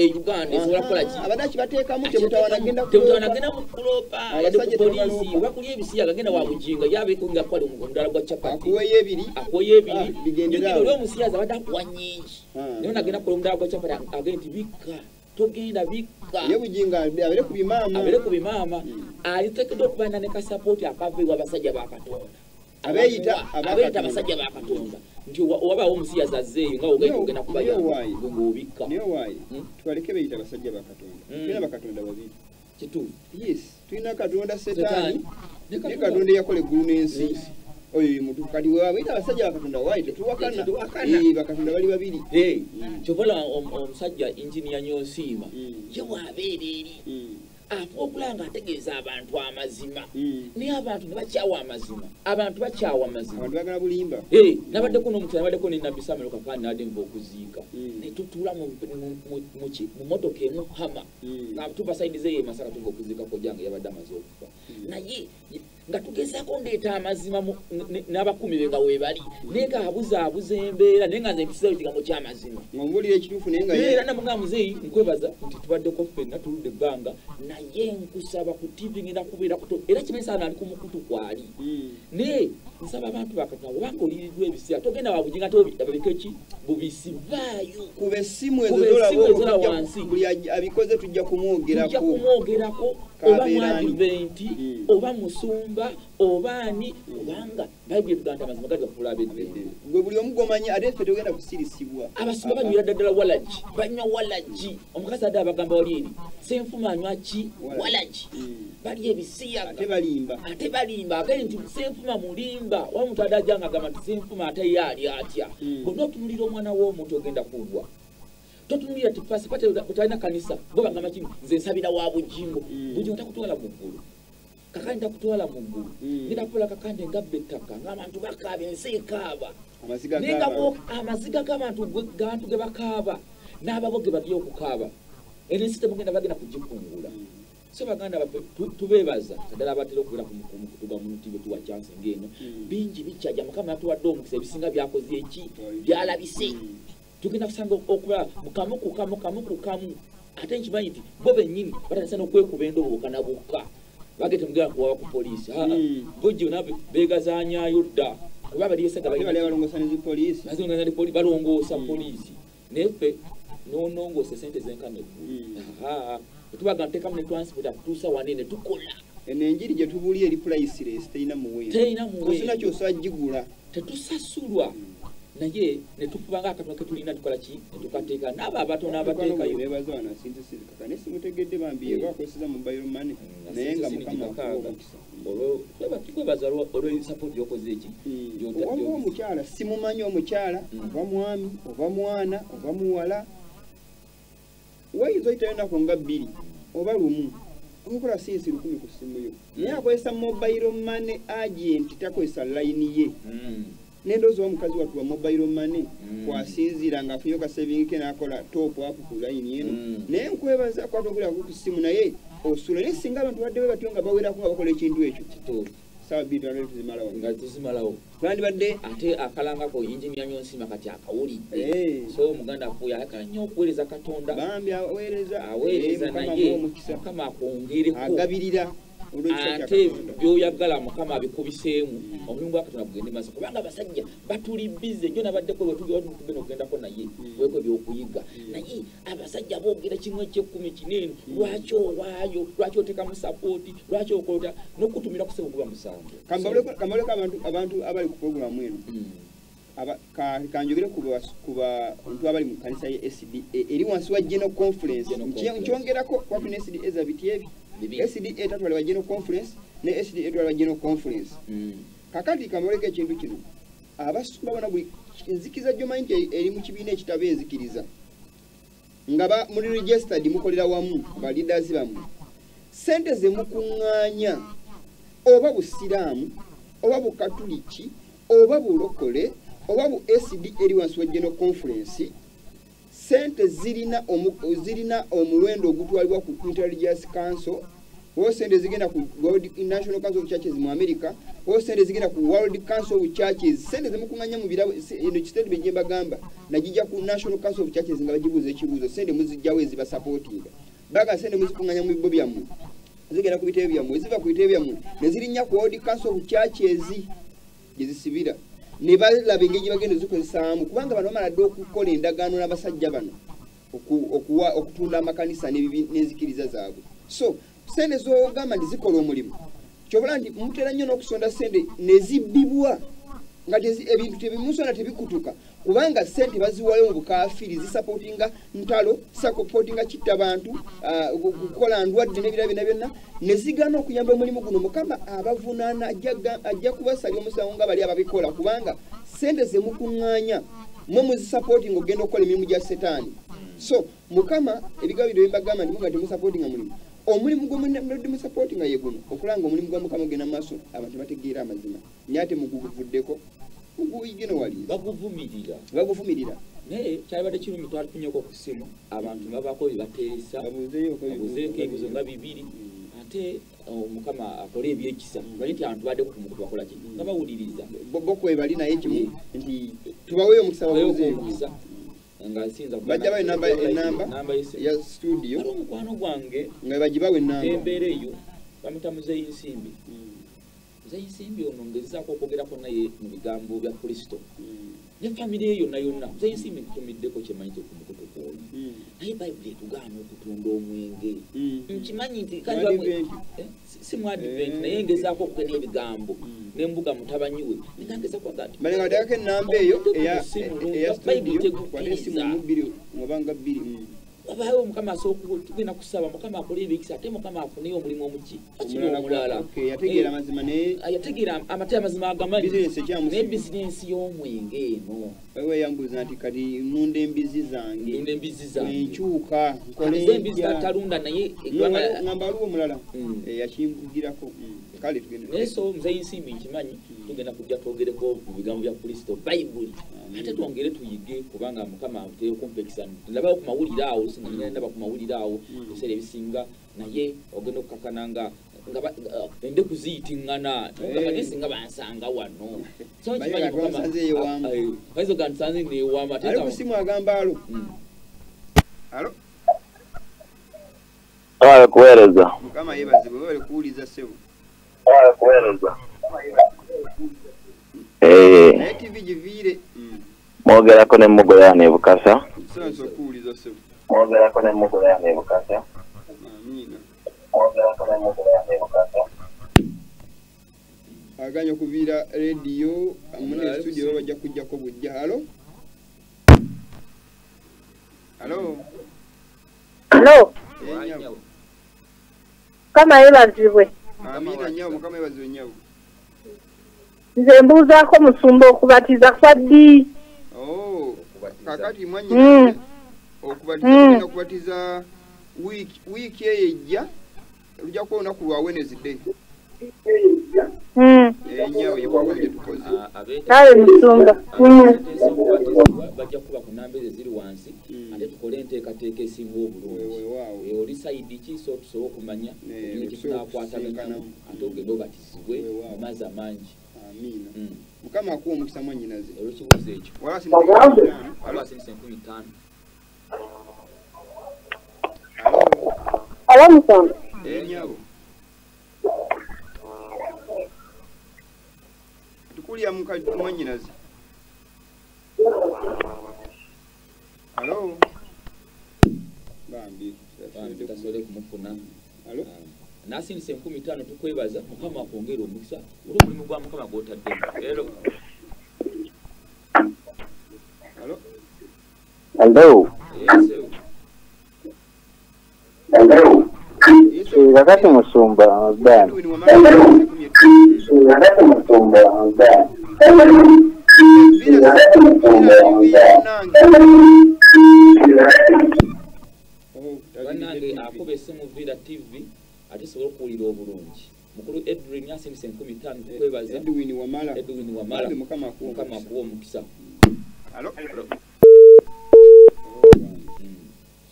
e uganda esobola kukola ki abadde kibateekamu temutawanagenda mu kulopa yadde ku poliisi oba kuli ebisiya gagenda wa buginga yabeeko nga kwali omudala gwa capati akuweyo ebiri oli omusiyazi abadde akuwa nyingi naye nagenda kukola omudala gwa capati agende nti bikka togenda bikka ye buginga abere ku bimaama aliteekeddwa okubaana ne kasapooti akaveewa abasajja ba katonda abeeyita abasajja ba katonda nti wabaawo omusiyazi azzeeyo nga ogenda kubayang'obikka naye waayi tubaleke beeyita abasajja ba katonda tulina bakatonda babiri kituufu yes tulina katonda setaani ne katonda eyakola eggulu n'ensi oyo muntu kati webayita abasajja bakatonda waayi tetuwakana bakatonda bali babiri kyobola omusajja injiniya Nyosiima ye waabeera eri afuba okulaba ng'ategeeza abantu amazima naye abantu ne bakyawa amazima abantu bagala bulimba nabaddeko n'omutu nabaddeko ne Nabbi Samuel Kakaani nadde nva okuziika ne tutuula mu motoka emu hama nga tuva sayidi ze ye Masaka tuva okuziika kojange yabadde amaze okufa naye nga tugezaako ndeeta amazima n'abakumi be nga weebali naye ng'abuzaabuza embeera naye nga nze mpisizaayo ekigambo ky'amazima ng'omubuulira ekituufu naye nga era namugaa muzeeyi nkwebaza nti tubaddeko ffenna tuludde ebbanga naye nkusaba ku TV ngenda kubeera kuto era kimanyi saana ali ku mukutu kwali naye nsaba abantu bakatonda obanga oliiriddwa ebisiya togenda wabuginga ababiko ki bubisi vaayo kuba essimu ezolaba wansi buli abikoze tujja kumwogerako oba mwadiventi oba musumba obaani kubanga bayibuli etugamba amazima gali gafuula ab'eddembe gwe buli omu gomanyi ate ffe togenda kusirisibwa abasumba banywera ddala walagi banywa walagi omukazi adde abagamba wali eri senfuma anywa ki walagi bali ebisiyaga ate balimba agende nti senfuma mulimba wa muntu adde ajanga agamba nti senfuma ate ye ali atya bonna otunulira omwana w'omuntu ogenda kugwa totunulira ti pasi pate utalina kanisa bo bagamba kino nze nsabira wa bugingo bugingo takutwala mu ggulu kakandi takutwala mu ggulu ngenda kukola kakandi engabba ettaka ng'abantu bakaaba ensi ekaaba naye nga amaziga g'abantu ge bakaaba n'ababo ge bagiye okukaaba ensi temugenda bagenda kugikungula so baganda baffe tubeebaza kaddala abatera okubeera kumukutuga mu ntibe tuwa chance ng'eno bingi bikyajja mukama yatuwadde omukisa ebisinga byakoze eki byalabise tugenda kusanga okuba mukamu kukamu ate nkimanyi nti bo bennyini batandisa n'okwekuba endobooka na bukka bagete mugenda kuwawa ku poliisi bojjo nabo beegazaanyaayo dda kuba baliyesega balongoosa poliisi naye ffe n'onongoose sente zenkana eggulu tubaga nteekamu ne transport akutuusa wanene tukola eno enjiri gye tubuulya eri priceless terina muwendo kyosobola gigula tetusasulwa naye netufubanga akatono ketulina tukola ki netukateeka n'abo abatono abateekayo bebaza wana sintesikakane simutegedde bambiye bakozesa mobile money naye nga mukama tukwebaza olwe support yokoze eki waliwo omukyala simumanyi omukyala oba mwami oba mwana oba muwala wayinza oyitayo ennaku nga 2 oba 1 omukola sinsi 1000 ku simu yo naye akozesa mobile money agent takozesa line ye nendozo omukazi watu wa mobile money kwasinzira nga afunye ka saving ke nakola top up ku line yenu naye nkwebaza kwatogera ku simu naye osula ne singa abantu badde batyo nga bawera ko bakola ekintu ekyo kitofu sawa bitu ane tuzimalawo nga tuzimalawo kandi badde ate akalanga ko Engineer Nyonsima kati akawulidde so muganda kuya akanyo okuweereza katonda bambi aweereza naye kama akwongereko agabirira ate byoyagala mukama abikubiseemu omulimu gwa katonda gugende maaso kubanga abasajja batuli bize njo nabaddeko wetugenda okugendako naye weko ebyokuyiga naye abasajja boogera kimu ekyekumi kinene lwaki owaayo lwaki otekamu sapooti lwaki okolota n'okutumira kusebe kuba musango kambaleko abantu abali ku programu eno kanjogere ku bantu abali mu kanisa ya SDA eri wansi wa general conference nkyongerako kwatu ne SDA za bityebi SDA tatwale wa general conference ne SDA tatwale wa general conference kakati kambaleko ekintu kino abasumba bona buli nzikiza jomanyi nti eri mu kibiina ekitabo enzikiriza nga muri registered mukolera wamu ba leaders bamwe sente ze mukuŋŋaanya oba busiraamu oba bukatuliki oba bulokole oba bu SDA eri wansi wa general conference sente zirina omulwendo ogutwalibwa ku Interreligious Council wo sente zigenda ku National Council of Churches mu America wo sente zigenda ku World Council of Churches sente zemukunganya mu birabo eno kitende bijemba gamba najija ku National Council of Churches nga bajibuza ekibuzo sente muzijjawe ziba supportinga baga sente muzikunganya mu bibo byammwe zigenda ku bitebe byammwe ziva ku bitebe byammwe ne zirinya ku World Council of Churches jizisibira ne balaba engeri bagenda zikozesaamu kubanga bano bamala dde okukola endagaano n'abasajja bano okutunda amakanisa n'enzikiriza zaabwe so sente zogamba nti zikola omulimu kyobula nti mutera nnyo n'okusonda sente ne zibbibwa nga ebintu tebimusonda tebikutuka kubanga sente baziwayo mu bukaafiri zisapootinga ntalo zisapootinga kitta bantu kukola ndwadde n'ebirala byonna ne zigaana okuyamba omulimu guno mukama abavunaana ajja kubasalya omusango nga bali ababikola kubanga sente zemukuŋŋaanya mwe muzisapootinga ogenda okukola emirimu gya setaani so mukama ebigabiro byembagamba nti muga temusapootinga mulimu omulimu gwemumusapootinga ye guno okulanga omulimu gwa mukama ogenda maaso abantu bategeera amazima naye ate muguvuddeko muguyigino wali baguvumirira naye kyalibadde kirungi twalifunyeko ku ssimu abantu babako bebateesa babuzeeko ebibuzo nga bibiri ate mukama akole ebyekisa bali nti abantu baddeko ku mukutu bakola ki nga bawuliriza bokwe bali naye kimu nti tubaweyo omukisa babuzeeko nga sinza bajja bawe namba ya studio omukwano gwange nga bagibawe namba embeera eyo bamutta muzeeyi nsimbi muzeeyi ono ngezaako okwogerako naye mu bigambo bya kristo ne famire eyo yonna muzeeyi nsimbi ntumiddeko kyemanyi kyekumukutu kwoyo naye bayibuli etugaana okutunda omwenge nkimanyi nti si mu advent naye ngezaako okugena ebigambo nembuga mutabanyi we ningangeza kwaga ati balenga dake namba eyo eya studio kwate simu mubiri ngabanga biri abawo mukama asooku tugenda kusaba mukama akole ebikisa ate mukama afune omulimu omuki omulala yategeera amazima ne yategeera amataya amazima agamanyi ne business y'omwenge eno wewe yambuza nti kati nunde embizi zange enkyuka nkole embizi talunda naye ngamba aliwo omulala yakimbugirako kale tugende neso muzeeyi nsimbi nkimanyi tugenda kujja twogereko mu bigambo bya kristo bayibuli ate twongere tuyige kubanga mukama ateye okumpekisa ndaba ku mawulire awo singa ndaba ku mawulire awo ebiseera ebisinga naye ogenda okukakananga nga ende kuziyitingana ngabagesi nga bansanga wano so kimanyi mukama kaizo gansanze newama ate ali kusimu agamba alo alo kuweereza mukama yebazibwe bali kuwuliza sebo kuweereza naye TV givire mwogerako ne mugoya ne bukasa sanso kuwuliza sebo mwogerako ne mugoya ne bukasa amina mwogerako ne mugoya ne bukasa aganya kuvira radio amune studio bajja kujjako bujja halo kama yebazibwe amina nyawo mukama yebazibwe nyawo nze mbuuzaako musumba okubatiza kwa ddi kakati mwanyina okubatiza okubatiza wiiki eyo ejja lujja kuba olunaku lwa Wednesday nyawo yekwakoze gyetukoze nawe musumba bajja kuba ku namba ezo ziri wansi ate tukole enteekateeka esinga obulungi oli sayidi ki so tusobola okumanya ekitunakwataganamu ate ogenda obatizibwe mu mazzi amangi amina mukama akuwa omukisa mwanyinaze olwekibuuzo ekyo walwasirise 15 alo musumba nyawo tuulya mwannyinazi. Halo. Bambi. Tasole kumufuna. Halo. Nasindise 15 tukwebaza mukama akwongera omukisa uli mulimu gwa mukama gwotadde. Hello. Halo. Hello. Hello. Kakati musumba bana. Kakati musumba bana. Banange akobe esimu Villa TV ate sobola okuwulira obulungi. Mukulu Edwin yasindise 15 tukwebaza. Edwin Wamala. Mukama akuwa omukisa. Halo.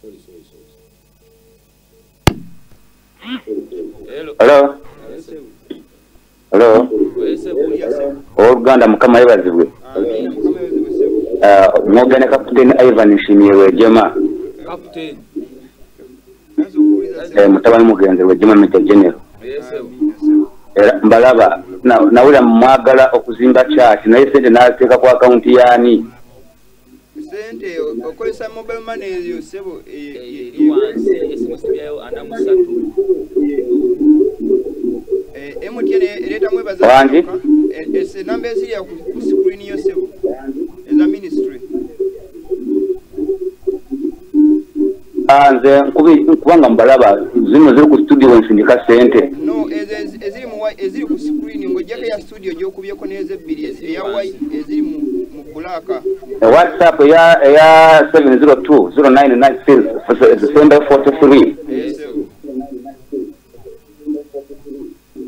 Sorry. Hello. Hello. Oluganda mukama yebazibwe. Mwogene Captain Ivan Nshimiye Wejema. Captain. Mutabani mugenzi Wejema Major General. Mbalaba nawula mwagala okuzimba church naye sente nateeka ku account yani. Sente okozesa mobile money eyo sebo esimu sibyayo anamusatu. MTN ereta mwebaza wangi namba eziri ku screen yo sebo eza ministry. Nze nkubanga mbalaba zino ziri ku studio nsindika sente. No eziri ku screen ng'ojjako ya studio gy'okubyeko n'ezo ebbiri eya white eziri mu black. WhatsApp eya 702-0996 December 43.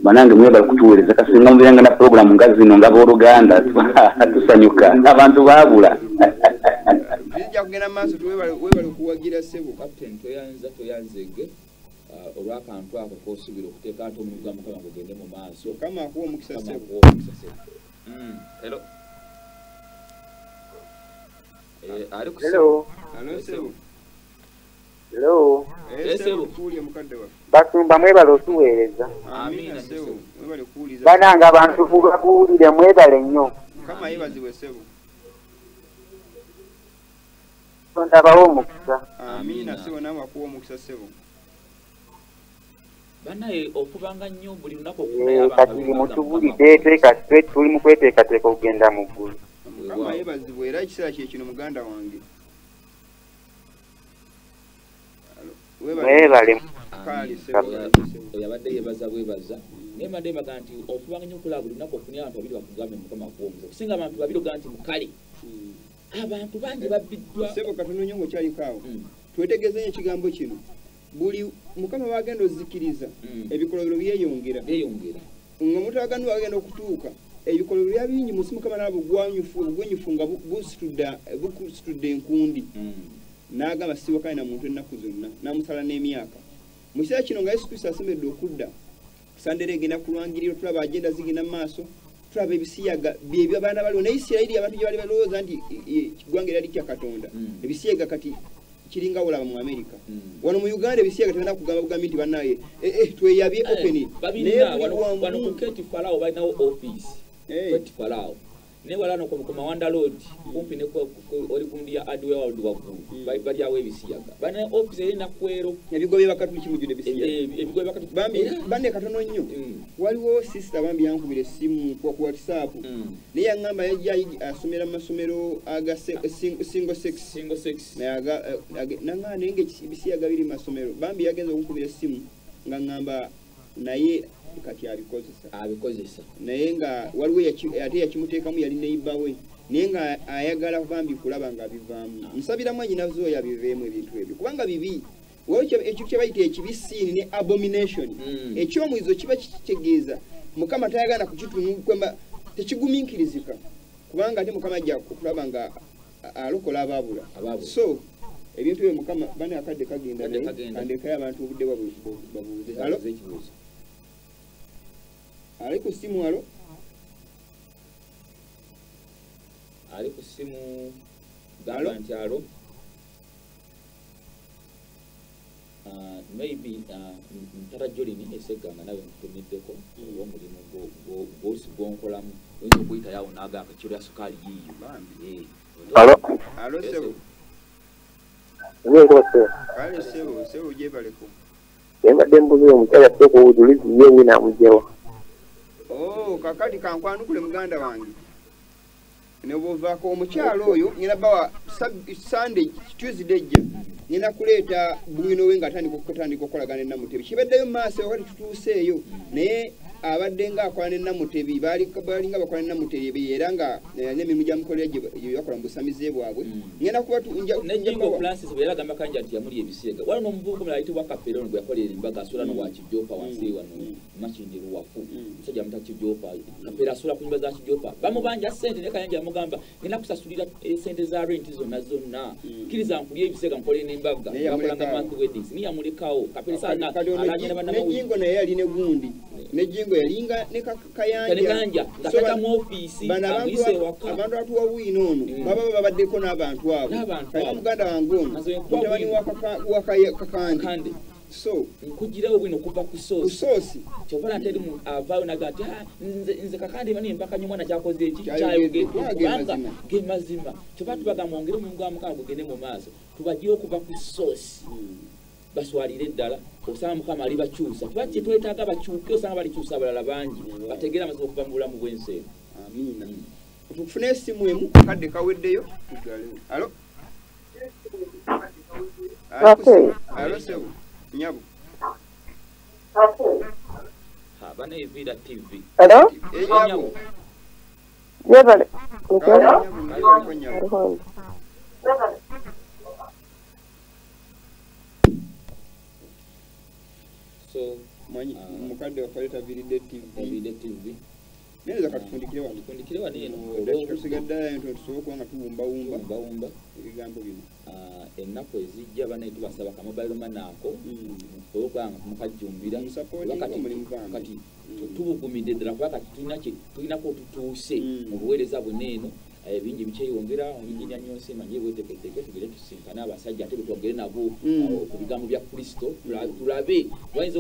Banange mwebali kutuweereza kasinga mubirenga na program nga zino nga b'Oluganda tusanyuka abantu baabula. Bijja kugenda maaso webali kuwagira sebo. Captain toyanzege olw'akantu ako k'osuubira okuteeka ate omulimu gwa mukama gugende mu maaso. Kama akuwa omukisa sebo. Hello. Hello. Halo sebo. Hello. Sebo tuulye mukadde waffe. Basumba mwebale otuweereza. Amina sebo. Mwebale kuwuliza. Banange abantu babuulire mwebale nnyo. Kama yebazibwe sebo. Ndabawo omukisa. Amina sebo nawe akuwa omukisa sebo. Banaye okubanga nnyo buli lunaku okunayo kati mutubulidde tuli mu kweteekateeka okugenda mu ggulu. Kama yebazibwe era ekiseera kye kino muganda wange. Mwebale. Oyabadde yebaza bwebaza naye mbadde mbaga nti okubanga nnyo okulaba buli lunaku okunayo abantu babiri bakugambe mukama akuwa omukisa kusinga abantu babiri oga nti mukale abantu bangi babbiddwa. Sebo katono nnyo ng'okyaliko awo twetegezenyo ekigambo kino buli mukama bagenda ozikiriza ebikolobero byeyongera nga mutaganu bagenda okutuuka ebikolobero bya bingi musi mukama nabo gwenyufu nga busitudde enkundi n'agamba sibakale na muntu ennaku zonna n'amusala n'emyaka mu kiseera kino nga Yesu Kristo asemedde okudda kusandera egenda kulwangiriro tulaba agenda zigenda mu maaso tulaba ebisiyaga byebyo abaana baliwo naye Isirayiri abantu gye bali balowooza nti eggwanga lyali kya Katonda ebisiyaga kati kiringa olaba mu America wano mu Uganda ebisiyaga tebana kugamba bugambi nti bannaye tweyabye open wano ku Keti Farao balinawo office Keti Farao ne walano ku Mawanda Road kumpi ne oli kundi ya Adwe World waggulu bali awo ebisiyaga bana office eri nakwero ebigobe bakatuliki mujjude ebisiyaga ebigobe bakatuliki bande katono nnyo waliwo sister bambi yankubira essimu ku WhatsApp naye yaŋŋamba yajja asomera mu masomero aga single sex naŋŋamba naye ebisiyaga biri mu masomero bambi yagenza okunkubira essimu nga ŋŋamba naye kati abikozesa naye nga waliwo ate yakimuteekamu yali neiba we naye nga ayagala bambi kulaba nga bivaamu nsabira mwanyinazo oyo abiveemu ebintu ebyo kubanga bibi waliwo ekyo kye bayita ekibisiini ne abomination ekyomwizo kiba kitegeeza mukama tayagala kukitunukwemba tekigumiikirizika kubanga ate mukama ajja kulaba nga alokola abaabula so ebintu ebyo mukama bane akadde kagenda kandekayo abantu obudde babuuze ali ku simu alo ali ku simu gamba nti alo maybe ntara jolini eseganga nawe nkutumiddeko omulimu gwosi gwonkolamu oyinza okuyita yawo n'agamba kiro ya sukaali yiiyo. Alo sebo. Kale sebo jebaleko. Embadde mbuzi omukyala soko obujulizi ye wina amujewa. Kakati kankwanukule muganda wange. Nebovaako omukyalo oyo ngina bawa Sunday Tuesday jja ngina kuleeta bwino we nga atandika okukolagana Namutebi. Kibaddeyo mu maaso wakati tutuuseeyo naye abadde nga akola ne Namutebi balinga bakola ne Namutebi era nga n'emirimu gya mukolera gye yakola mu busamize bwabwe. Ngenda kuba n'ennyingo Francis bwe yalagamba kanja nti yamuli ebisiega waliwo n'omuvubuka omulala ayitibwa Kapeloni gwe yakolera embaga asula no wa Kijopa wansi wano Makindi Luwafu musajja amuta Kijopa Kapera asula ku nyumba za Kijopa bamubanja ssente ne Kayanja yamugamba ngenda kusasulira ssente za rent zonna kkiriza nkulya ebisiega nkolera n'embaga bakolanga monthly weddings ni yamulekawo Kapera sana alanyira bannamawulire n'ejjingo naye yali ne gundi n'ejjingo yalinga ne Kayanja ngakata mu ofiisi ayise waka abantu atuwa wino ono baba babaddeko n'abantu abo kaya muganda wange ono mutabani wa Kakandi so nkugirawo bwino okuva ku soosi kyovala nteri avaayo nagati nze Kakandi mani mpaka nyumwana kyakoze eki kyayogedde ge mazima kyova tubaga mwongere omulimu gwa Mukama gugende mu maaso tubagire okuva ku soosi baswalire eddala osanga Mukama ali bakyusa tuba kye twetaaga bakyuke osanga balikyusa abalala bangi bategeera amazima okuva mu bulamu bw'ensi eno. Amiina. Tufune esimu emu kadde kaweddeyo tugalewo. Alo? Alo sebo. Nyabo. Bana Evira TV. Alo? Nyabo. Yebale. So mukadde wakaleta Viride TV. Neza katufundikire wano. Tufundikire wano eno. Tusigadde ento tusobola nga tuwumba ebigambo bino. Ennaku ezijja banaye tubasaba ka mobile money ako okwanga mukajjumbira kati tubugumidde ddala kuba kati tulinako tutuuse mu buweereza bwonna eno bingi bikyeyongera omuginya nyonsi manye bwetekedeke tugere tusinkane abasajja ate betwogere nabo ku bigambo bya Kristo tulabe bayinza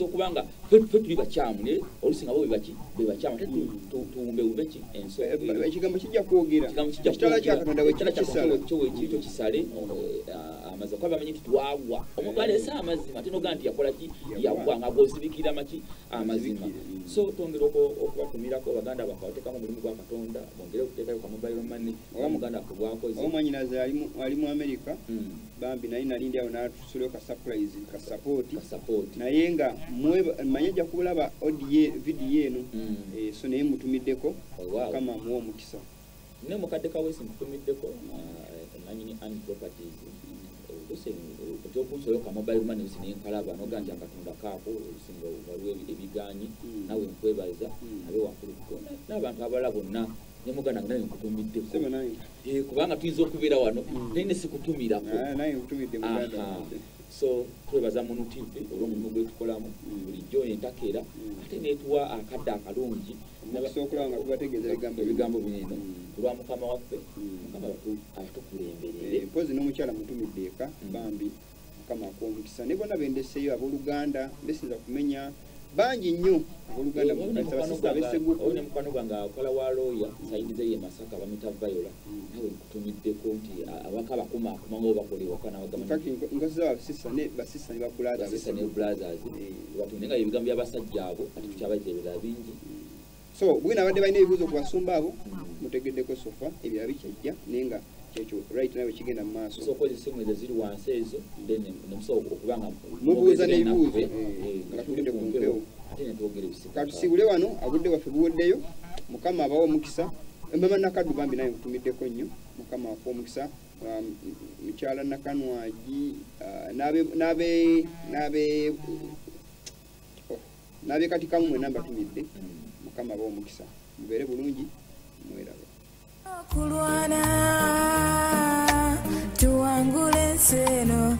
okuba nga ffe tuli bakyamu naye olusinga bo bebakyamu ate tuwumbe ki ekigambo kijja kwogera ekitala kya Katonda wekikyo kisale amazima kuba bamanyi nti twagwa omuntu aleese amazima ate nogaa nti yakola ki yagwa nga gozibikira maki amazima so twongera okubatumirako baganda bakawateekamu omulimu gwa Katonda bongere okuteekayo ka mobile money oba muganda ku bwakoze omwanyinaze ali mu America bambi naye nalindi awo n'atusuleyo ka surprise ka support naye nga manye ajja kulaba video eno so naye mutumiddeko kama muwa omukisa ne mukadde kawesi mutumiddeko nanyini and properties okyokunsoyo ka mobile money sinenkalaba noganja Katonda kaako osinga waliwo ebiganyi nawe nkwebaza abe wankulu kutonda n'abantu abalala bonna nemuganda naye nkutumiddeko kubanga tuyinza okubeera wano naye ne sikutumirako so twebaza Munu TV olw'omulimu gwetukolamu bulijjo entakera ate netuwa akadde akalungi okulaba nga tubategeeza ebigambo bineno olwa Mukama waffe Mukama atukulemberere mpozi n'omukyala mutumidde eka bambi Mukama akw'omukisa ne bonna bendeseeyo abooluganda besinza kumenya bangi nnyo abooluganda ne mukwano gwange akola wa lawyer sayidi ze ye Masaka bamita Viola nawe nkutumiddeko nti abaka bakumaakuma nga obakola ewaka nkoziza basisa ne brothers batune nga ebigambo by'abasajja abo ati tukyabateebera bingi so bwina abadde balina ebibuuzo ku basumba abo mutegeddeko sofa ebirala bikyajja naye nga kyekyo right nawe kigenda mu maaso sokoze esimu ezo ziri wansi ezo then nemusobola okubanga mubuuza n'ebibuuzo nga tugende ku mpewo ate netwogera ebisiga katusiibule wano abudde waffe buweddeyo Mukama abawa omukisa mama Nakaddu bambi naye nkutumiddeko nnyo Mukama afa omukisa mukyala Nakanwagi n'abe katikamu mwe namba tumidde Mukama abawa omukisa mubeere bulungi mwerabe kulwana tuwangule enseno